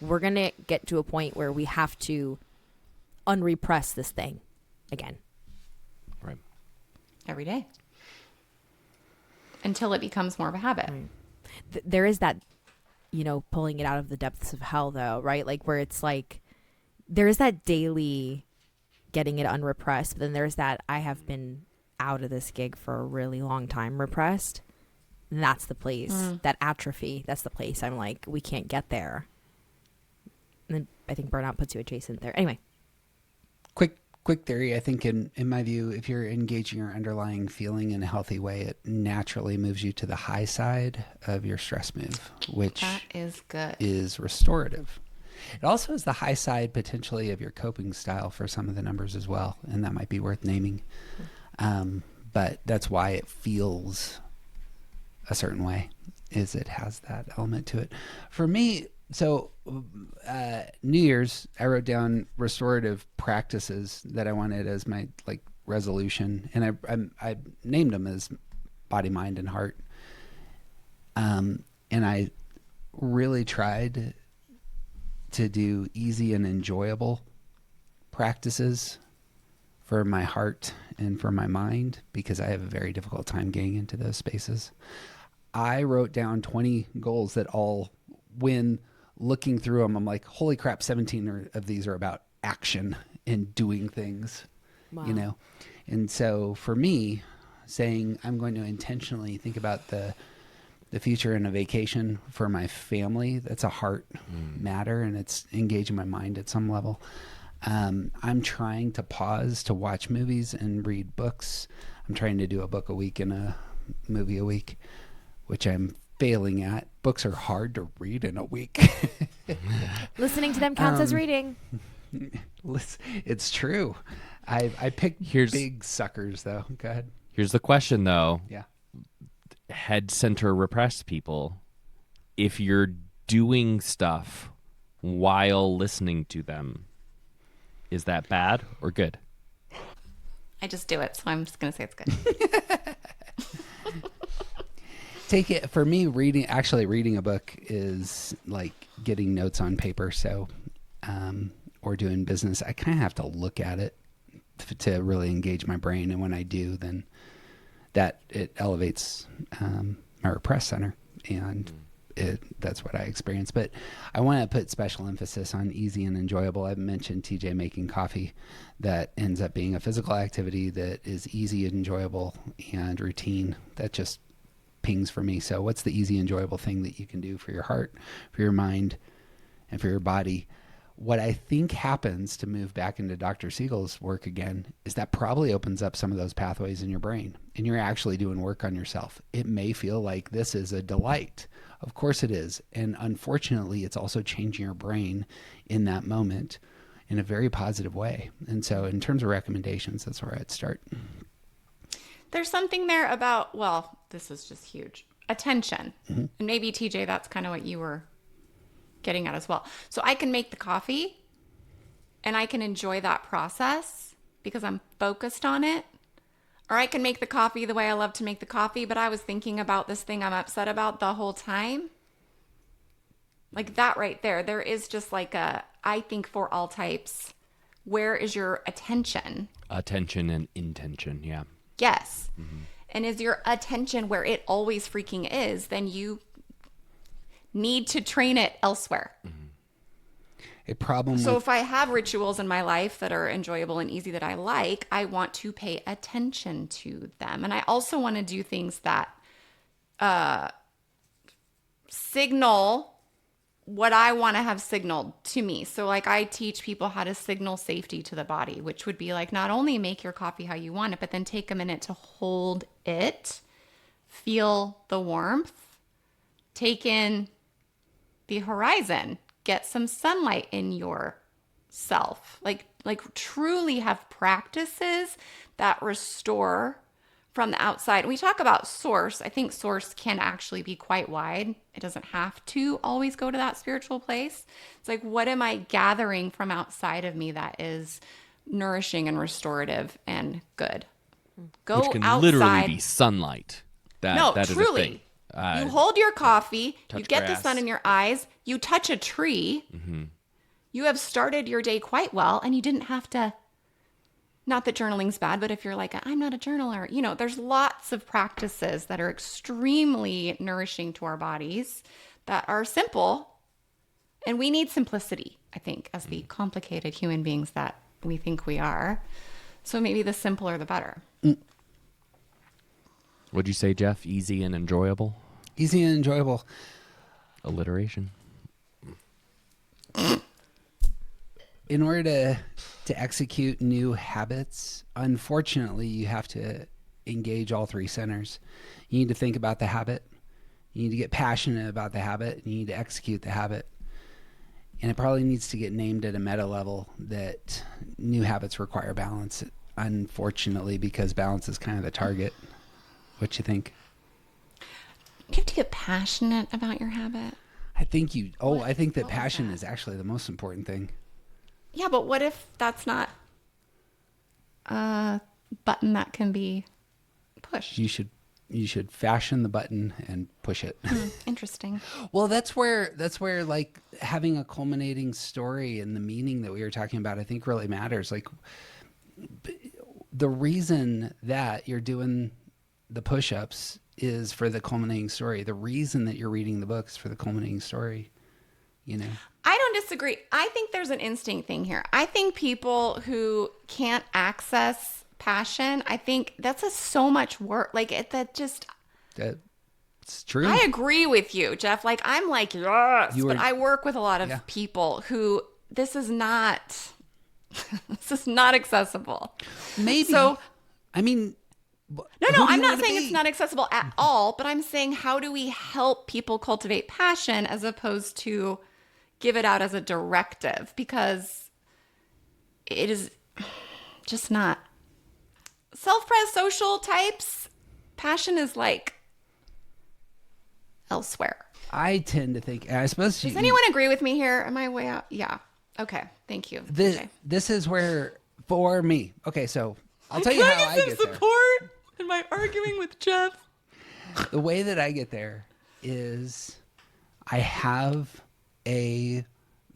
we're going to get to a point where we have to unrepress this thing again. Right. Every day. Until it becomes more of a habit. Right. There is that pulling it out of the depths of hell though, right? Like where it's like there's that daily getting it unrepressed, but then there's that I have been out of this gig for a really long time repressed. And that's the place, that atrophy, that's the place I'm like, we can't get there. And then I think burnout puts you adjacent there. Anyway. Quick theory, I think in my view, if you're engaging your underlying feeling in a healthy way, it naturally moves you to the high side of your stress move, which That is good. is restorative. It also is the high side potentially of your coping style for some of the numbers as well, and that might be worth naming. But that's why it feels a certain way, is it has that element to it. For me, so New Year's, I wrote down restorative practices that I wanted as my like resolution, and I named them as body, mind, and heart. And I really tried to do easy and enjoyable practices for my heart and for my mind, because I have a very difficult time getting into those spaces. I wrote down 20 goals that all, when looking through them, I'm like, holy crap, 17 of these are about action and doing things, Wow. And so for me, saying I'm going to intentionally think about the future and a vacation for my family, that's a heart matter, and it's engaging my mind at some level. I'm trying to pause to watch movies and read books. I'm trying to do a book a week and a movie a week, which I'm failing at. Books are hard to read in a week. Listening to them counts as reading. It's true. I picked big suckers though. Go ahead. Here's the question though. Yeah. Head center repressed people, if you're doing stuff while listening to them, is that bad or good? I just do it, so I'm just going to say it's good. Take it for me, reading a book is like getting notes on paper. So, or doing business, I kind of have to look at it to really engage my brain. And when I do, then that it elevates my repressed center, and that's what I experience. But I want to put special emphasis on easy and enjoyable. I've mentioned TJ making coffee. That ends up being a physical activity that is easy and enjoyable, and routine that just pings for me. So what's the easy, enjoyable thing that you can do for your heart, for your mind, and for your body? What I think happens, to move back into Dr. Siegel's work again, is that probably opens up some of those pathways in your brain, and you're actually doing work on yourself. It may feel like this is a delight. Of course it is. And unfortunately, it's also changing your brain in that moment in a very positive way. And so in terms of recommendations, that's where I'd start. There's something there about, well, this is just huge. Attention. Mm-hmm. And maybe, TJ, that's kind of what you were getting at as well. So I can make the coffee and I can enjoy that process because I'm focused on it. Or I can make the coffee the way I love to make the coffee, but I was thinking about this thing I'm upset about the whole time. Like that right there. There is just like I think for all types, where is your attention? Attention and intention, yeah. Yes. Mm-hmm. And is your attention where it always freaking is, then you need to train it elsewhere. Mm-hmm. A problem. So if I have rituals in my life that are enjoyable and easy that I like, I want to pay attention to them. And I also want to do things that signal what I want to have signaled to me. So like I teach people how to signal safety to the body, which would be like not only make your coffee how you want it, but then take a minute to hold it, feel the warmth, take in the horizon, get some sunlight in yourself. Like truly have practices that restore from the outside. We talk about source. I think source can actually be quite wide. It doesn't have to always go to that spiritual place. It's like, what am I gathering from outside of me that is nourishing and restorative and good? Go Which can outside. literally be sunlight. That is truly. a thing. You hold your coffee, you get grass. the sun in your eyes, you touch a tree, you have started your day quite well, and you didn't have to, not that journaling's bad, but if you're like, I'm not a journaler, there's lots of practices that are extremely nourishing to our bodies that are simple. And we need simplicity, I think, as the complicated human beings that we think we are. So maybe the simpler, the better. What'd you say, Jeff? Easy and enjoyable? Easy and enjoyable. Alliteration. In order to execute new habits, unfortunately, you have to engage all three centers. You need to think about the habit. You need to get passionate about the habit. And you need to execute the habit. And it probably needs to get named at a meta level that new habits require balance, unfortunately, because balance is kind of the target. What you think? You have to get passionate about your habit. I think I think that passion is actually the most important thing. Yeah, but what if that's not a button that can be pushed? You should fashion the button and push it. Interesting. Well, that's where like having a culminating story and the meaning that we were talking about, I think really matters. Like the reason that you're doing the push-ups is for the culminating story. The reason that you're reading the book is for the culminating story, you know? I don't disagree. I think there's an instinct thing here. I think people who can't access passion, I think that's so much work. Like it's true. I agree with you, Jeff. Like I'm like, yes, but I work with a lot of people who this is not accessible. Maybe. So, I mean, no, I'm not saying it's not accessible at all, but I'm saying how do we help people cultivate passion as opposed to give it out as a directive, because it is just not. Self-pres social types, passion is like elsewhere. I tend to think, I suppose. Does anyone agree with me here? Am I way out? Yeah. Okay. Thank you. This is where, for me, okay, so I'll tell you how I get there. Support in my arguing with Jeff. The way that I get there is I have a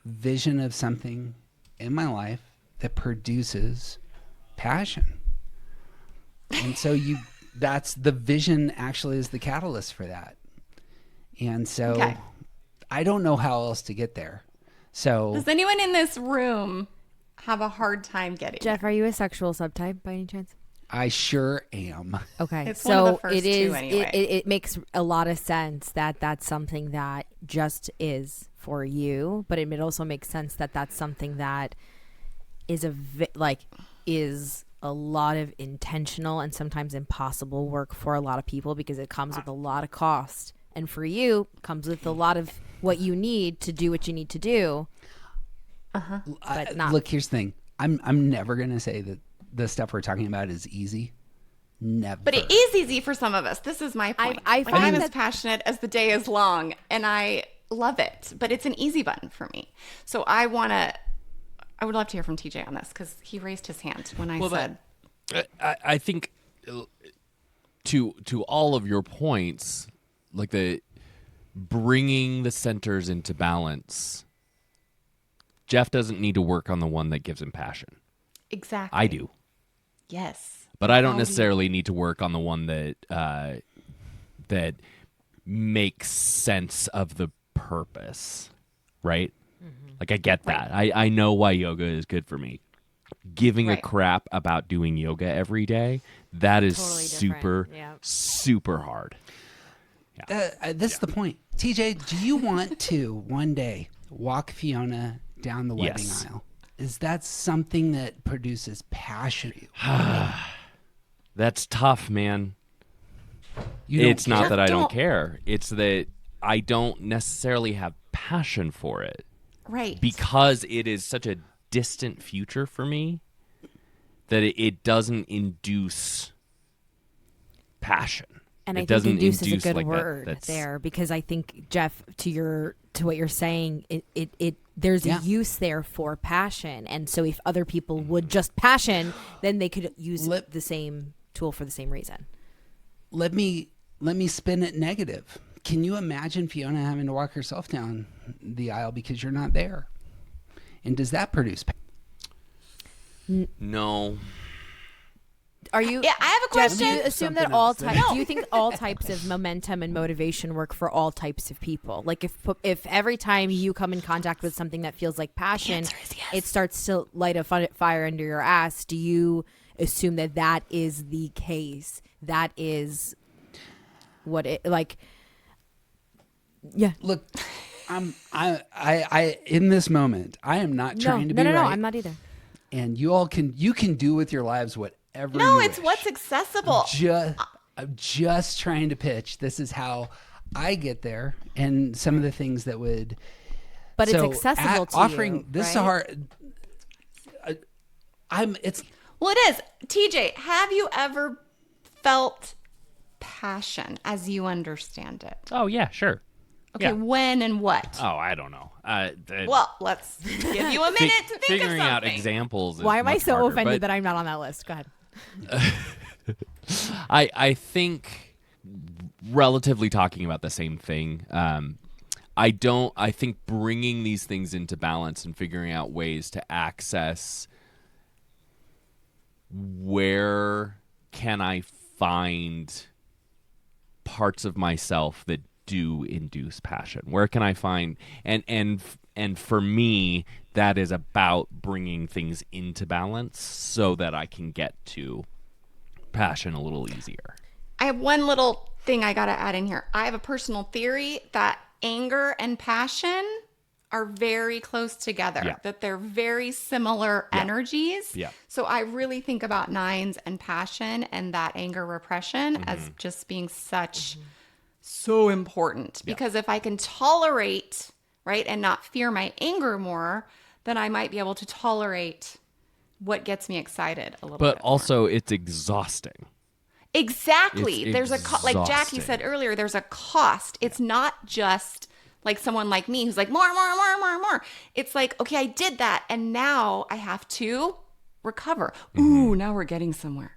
vision of something in my life that produces passion. And so that's the vision actually is the catalyst for that. And so I don't know how else to get there. So does anyone in this room have a hard time getting Jeff, are you a sexual subtype by any chance? I sure am. Okay. It's so one of the first it is two anyway. it makes a lot of sense that that's something that just is for you, but it also makes sense that that's something that is is a lot of intentional and sometimes impossible work for a lot of people because it comes with a lot of cost. And for you, it comes with a lot of what you need to do what you need to do. But not. Look, here's the thing. I'm never going to say that the stuff we're talking about is easy. Never. But it is easy for some of us. This is my point. I find I'm as passionate as the day is long, and I love it. But it's an easy button for me. So I would love to hear from TJ on this because he raised his hand when I said. I think to all of your points, like the bringing the centers into balance, Jeff doesn't need to work on the one that gives him passion. Exactly. I do. Yes. But I don't necessarily need to work on the one that that makes sense of the purpose, right? Mm-hmm. Like I get that. I know why yoga is good for me. Giving a crap about doing yoga every day, that is totally super hard. Yeah. This is the point. TJ, do you want to one day walk Fiona down the wedding aisle? Is that something that produces passion? That's tough, man. It's not that I don't care. It's that I don't necessarily have passion for it. Right. Because it is such a distant future for me that it doesn't induce passion. And it I doesn't think induce is a good like word there because I think, Jeff, to what you're saying, it there's a use there for passion. And so if other people would just passion, then they could use the same tool for the same reason. Let me spin it negative. Can you imagine Fiona having to walk herself down the aisle because you're not there? And does that produce passion? No. Are you? Yeah, I have a Jeff, question. do you assume Something that all else. types? Do you think all types of momentum and motivation work for all types of people? Like if every time you come in contact with something that feels like passion, it starts to light a fire under your ass. Do you assume that that is the case? That is what it like? Yeah. Look, I in this moment, I am not trying to be no, right. I'm not either. And you can do with your lives whatever. No, you it's wish. what's accessible. I'm just trying to pitch. This is how I get there, and some of the things that would. But So, it's accessible to offering you. this is right? hard. It's Well, it is. TJ, have you ever felt passion as you understand it? Oh yeah, sure. Okay, Yeah. when and what? Oh, I don't know. Well, let's give you a minute to think of figuring something. out examples. Is Why am I much so harder, offended but that I'm not on that list? Go ahead. I think relatively talking about the same thing. I think bringing these things into balance and figuring out ways to access where can I find parts of myself that do induce passion? Where can I find and for me that is about bringing things into balance so that I can get to passion a little easier. I have one little thing I got to add in here. I have a personal theory that anger and passion are very close together, Yeah. that they're very similar energies. Yeah. So I really think about nines and passion and that anger repression as just being so important. Because if I can tolerate, right, and not fear my anger more, then I might be able to tolerate what gets me excited a little But bit more. also it's exhausting. Exactly. It's There's a like Jackie exhausting. said earlier, there's a cost. It's not just like someone like me who's like more. It's like, okay, I did that and now I have to recover. Ooh, now we're getting somewhere.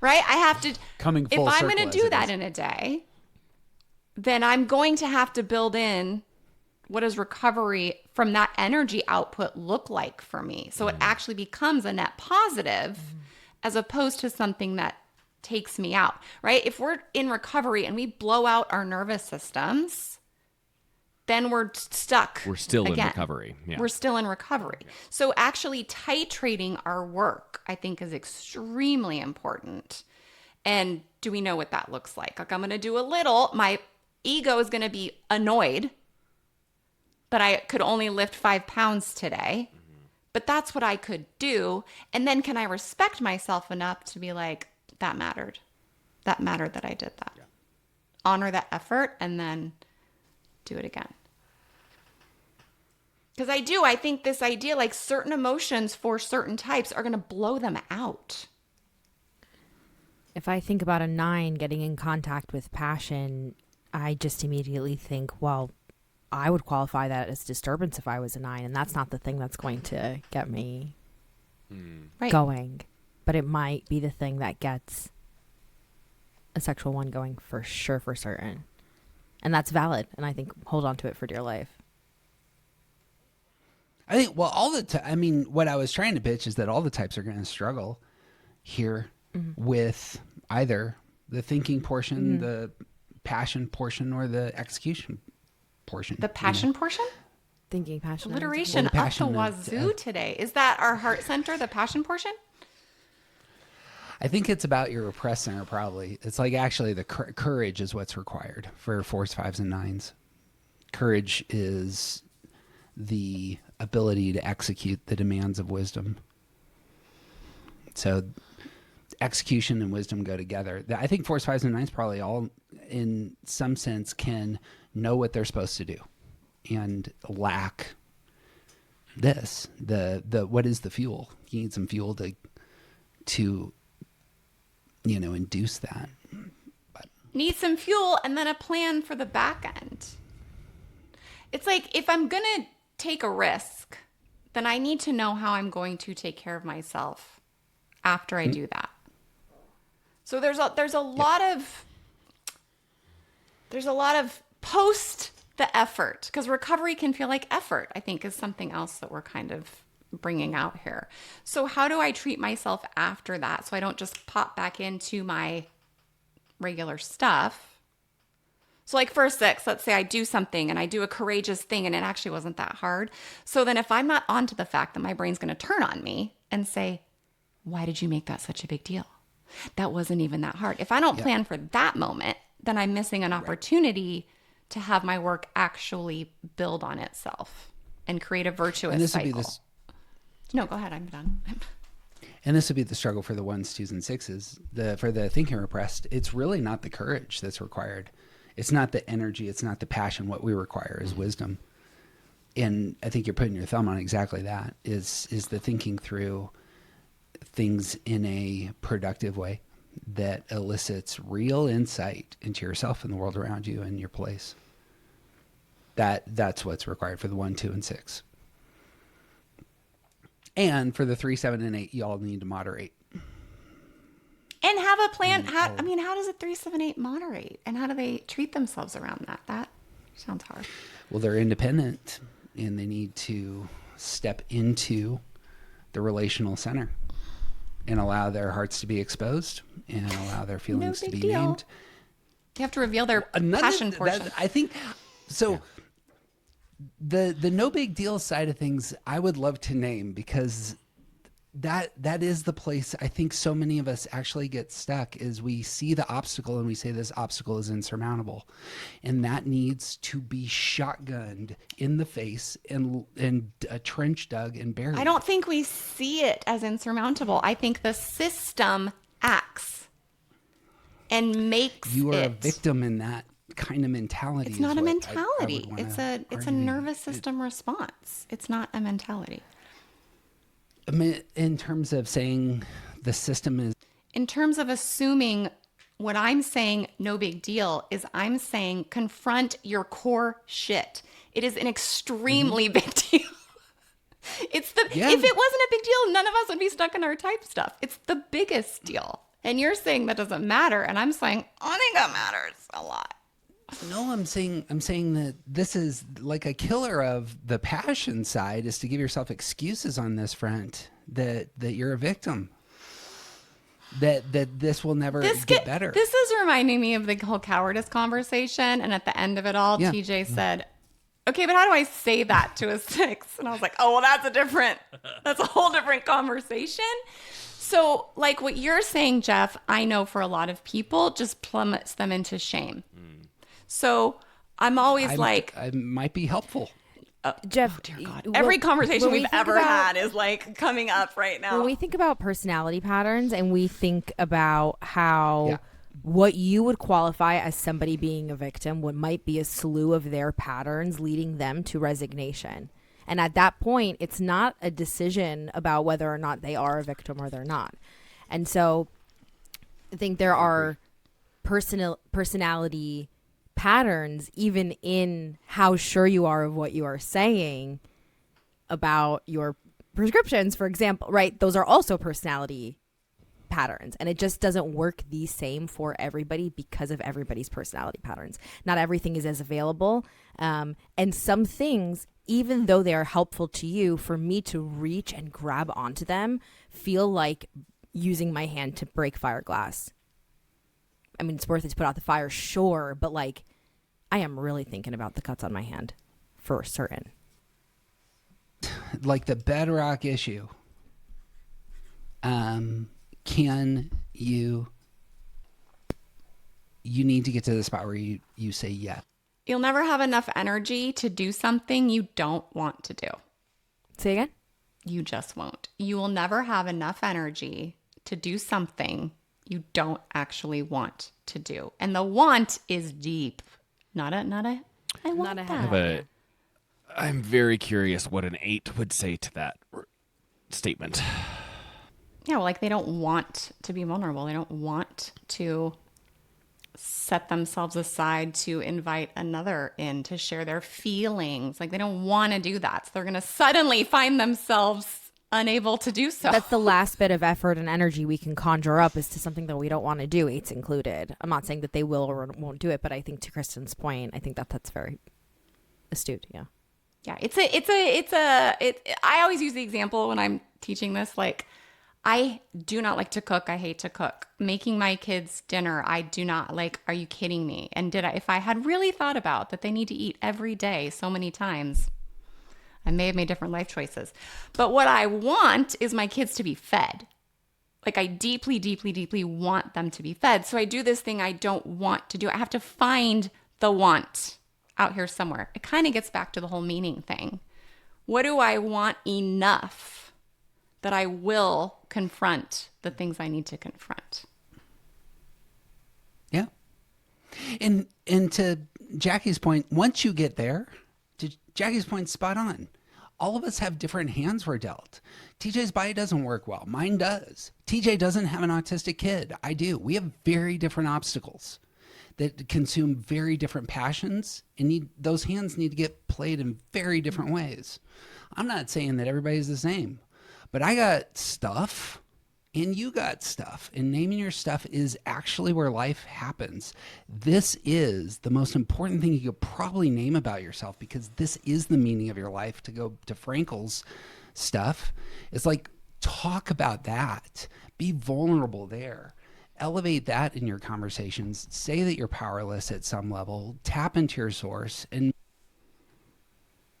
Right? I have to Coming if full I'm circle, going to as do it that is. in a day, then I'm going to have to build in what does recovery from that energy output look like for me? So it actually becomes a net positive as opposed to something that takes me out, right? If we're in recovery and we blow out our nervous systems, then we're stuck. We're still in again. recovery. Yeah. We're still in recovery. So actually titrating our work, I think, is extremely important. And do we know what that looks like? Like I'm going to do a little, my ego is going to be annoyed that I could only lift 5 pounds today, but that's what I could do. And then can I respect myself enough to be like, that mattered. That mattered that I did that. Yeah. Honor that effort and then do it again. Because I think this idea, like certain emotions for certain types are going to blow them out. If I think about a 9 getting in contact with passion, I just immediately think, well, I would qualify that as disturbance if I was a 9, and that's not the thing that's going to get me Right. going. But it might be the thing that gets a sexual 1 going for sure, for certain. And that's valid, and I think hold on to it for dear life. I think, well, what I was trying to pitch is that all the types are going to struggle here with either the thinking portion, the passion portion, or the execution portion. The passion portion? Thinking passion. Alliteration Well, the up passion the of- wazoo today. Is that our heart center, the passion portion? I think it's about your repressed center, probably. It's like actually the courage is what's required for 4s, 5s, and 9s. Courage is the ability to execute the demands of wisdom. So execution and wisdom go together. I think 4s, 5s, and 9s probably all, in some sense, can know what they're supposed to do and lack this. The what is the fuel? You need some fuel to induce that. Need some fuel and then a plan for the back end. It's like if I'm going to take a risk, then I need to know how I'm going to take care of myself after I do that. So there's a lot of post the effort, because recovery can feel like effort, I think, is something else that we're kind of bringing out here. So how do I treat myself after that so I don't just pop back into my regular stuff? So like for 6, let's say I do something and I do a courageous thing and it actually wasn't that hard. So then if I'm not onto the fact that my brain's going to turn on me and say, why did you make that such a big deal? That wasn't even that hard. If I don't plan for that moment, then I'm missing an opportunity to have my work actually build on itself and create a virtuous cycle. No, go ahead. I'm done. And this would be the struggle for the 1s, 2s, and 6s. For the thinking repressed, it's really not the courage that's required. It's not the energy. It's not the passion. What we require is wisdom. And I think you're putting your thumb on exactly that, is the thinking through things in a productive way that elicits real insight into yourself and the world around you and your place. That's what's required for the 1, 2, and 6. And for the 3, 7, and 8, you all need to moderate. And have a plan. How does a 3, 7, 8 moderate? And how do they treat themselves around that? That sounds hard. Well, they're independent and they need to step into the relational center and allow their hearts to be exposed and allow their feelings to be named. You have to reveal their passion portion. I think so. The no big deal side of things, I would love to name, because that is the place I think so many of us actually get stuck, is we see the obstacle and we say this obstacle is insurmountable, and that needs to be shotgunned in the face and a trench dug and buried. I don't think we see it as insurmountable. I think the system acts and makes you are it. a victim in that kind of mentality. It's not a mentality. It's a nervous system response. It's not a mentality. I mean, in terms of saying the system is... In terms of assuming what I'm saying, no big deal, is I'm saying confront your core shit. It is an extremely big deal. If it wasn't a big deal, none of us would be stuck in our type stuff. It's the biggest deal. And you're saying that doesn't matter. And I'm saying, I think that matters a lot. No, I'm saying that this is like a killer of the passion side, is to give yourself excuses on this front that you're a victim, that this will never get better. This is reminding me of the whole cowardice conversation. And at the end of it all, TJ said, okay, but how do I say that to a 6? And I was like, oh, well, that's a whole different conversation. So like what you're saying, Jeff, I know for a lot of people just plummets them into shame. So I'm always I might be helpful. Jeff, dear God. Every conversation we've ever had is like coming up right now. When we think about personality patterns and we think about how what you would qualify as somebody being a victim, what might be a slew of their patterns leading them to resignation. And at that point, it's not a decision about whether or not they are a victim or they're not. And so I think there are personality patterns even in how sure you are of what you are saying about your prescriptions, for example, right? Those are also personality patterns, and it just doesn't work the same for everybody because of everybody's personality patterns. Not everything is as available, and some things, even though they are helpful to you, for me to reach and grab onto them feel like using my hand to break fire glass. I mean, it's worth it to put out the fire, sure, but like, I am really thinking about the cuts on my hand for certain. Like the bedrock issue. Can you need to get to the spot where you say yes. You'll never have enough energy to do something you don't want to do. Say again? You just won't. You will never have enough energy to do something you don't actually want to do. And the want is deep. Not a I want Not a that. I'm very curious what an 8 would say to that statement. Yeah, well, like they don't want to be vulnerable. They don't want to set themselves aside to invite another in to share their feelings. Like they don't want to do that. So they're going to suddenly find themselves unable to do so. That's the last bit of effort and energy we can conjure up is to something that we don't want to do, 8s included. I'm not saying that they will or won't do it, but I think to Kristen's point, I think that's very astute, yeah. Yeah, I always use the example when I'm teaching this, like, I do not like to cook. I hate to cook. Making my kids dinner, I do not like. Are you kidding me? And if I had really thought about that they need to eat every day so many times, I may have made different life choices. But what I want is my kids to be fed. Like, I deeply, deeply, deeply want them to be fed. So I do this thing I don't want to do. I have to find the want out here somewhere. It kind of gets back to the whole meaning thing. What do I want enough that I will confront the things I need to confront? Yeah. And to Jackie's point, once you get there, to Jackie's point, spot on. All of us have different hands we're dealt. TJ's body doesn't work well. Mine does. TJ doesn't have an autistic kid. I do. We have very different obstacles that consume very different passions, and those hands need to get played in very different ways. I'm not saying that everybody's the same, but I got stuff and you got stuff, and naming your stuff is actually where life happens. This is the most important thing you could probably name about yourself, because this is the meaning of your life. To go to Frankel's stuff, it's like, talk about that, be vulnerable there, elevate that in your conversations, say that you're powerless at some level, tap into your source, and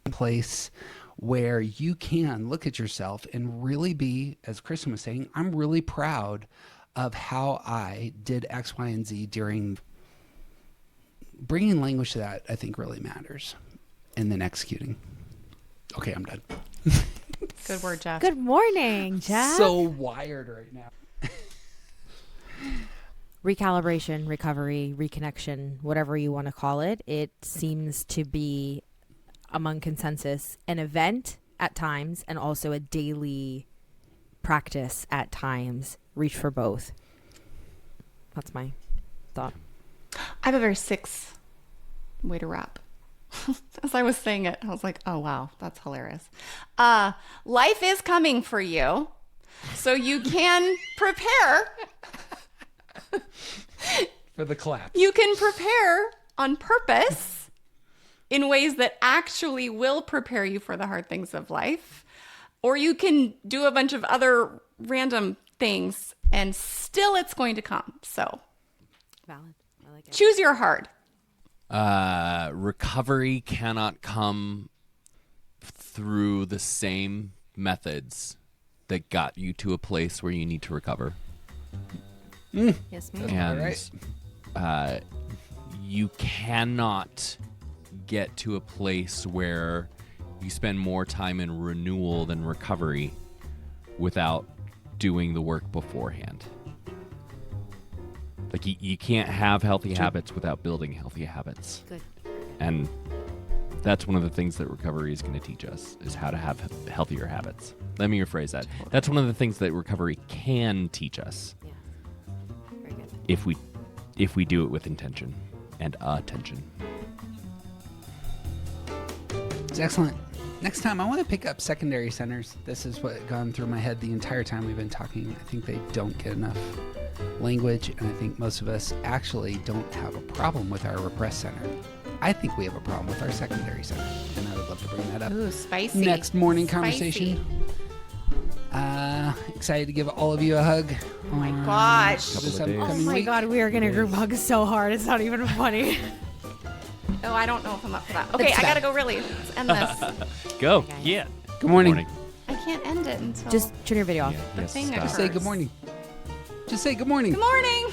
place where you can look at yourself and really be, as Kristen was saying, I'm really proud of how I did X, Y, and Z during. Bringing language to that, I think, really matters. And then executing. Okay, I'm done. Good word, Jeff. Good morning, Jeff. So wired right now. Recalibration, recovery, reconnection, whatever you want to call it, it seems to be, among consensus, an event at times and also a daily practice at times. Reach for both. That's my thought. I have a very 6 way to wrap. As I was saying it, I was like, oh, wow, that's hilarious. Life is coming for you, so you can prepare. For the clap. You can prepare on purpose in ways that actually will prepare you for the hard things of life. Or you can do a bunch of other random things and still it's going to come. So Valid. I like it. choose your hard. Recovery cannot come through the same methods that got you to a place where you need to recover. Yes, ma'am. And you cannot get to a place where you spend more time in renewal than recovery without doing the work beforehand. Like, you can't have healthy habits without building healthy habits. Good. And that's one of the things that recovery is going to teach us, is how to have healthier habits. Let me rephrase that. That's one of the things that recovery can teach us. Yeah. Very good. If we do it with intention and attention. It's excellent. Next time, I want to pick up secondary centers. This is what gone through my head the entire time we've been talking. I think they don't get enough language, and I think most of us actually don't have a problem with our repressed center. I think we have a problem with our secondary center, and I would love to bring that up. Ooh, spicy. Next morning Spicy. conversation. Excited to give all of you a hug. Oh my gosh. Couple This of days. upcoming Oh my week. God, we are going to group hug so hard. It's not even funny. Oh, I don't know if I'm up for that. Okay, It's I that. gotta go really. Let's end this. Go. guys. Yeah. Good morning. I can't end it until Just turn your video off. Yes, thing stop. occurs. Say good morning. Just say good morning. Good morning.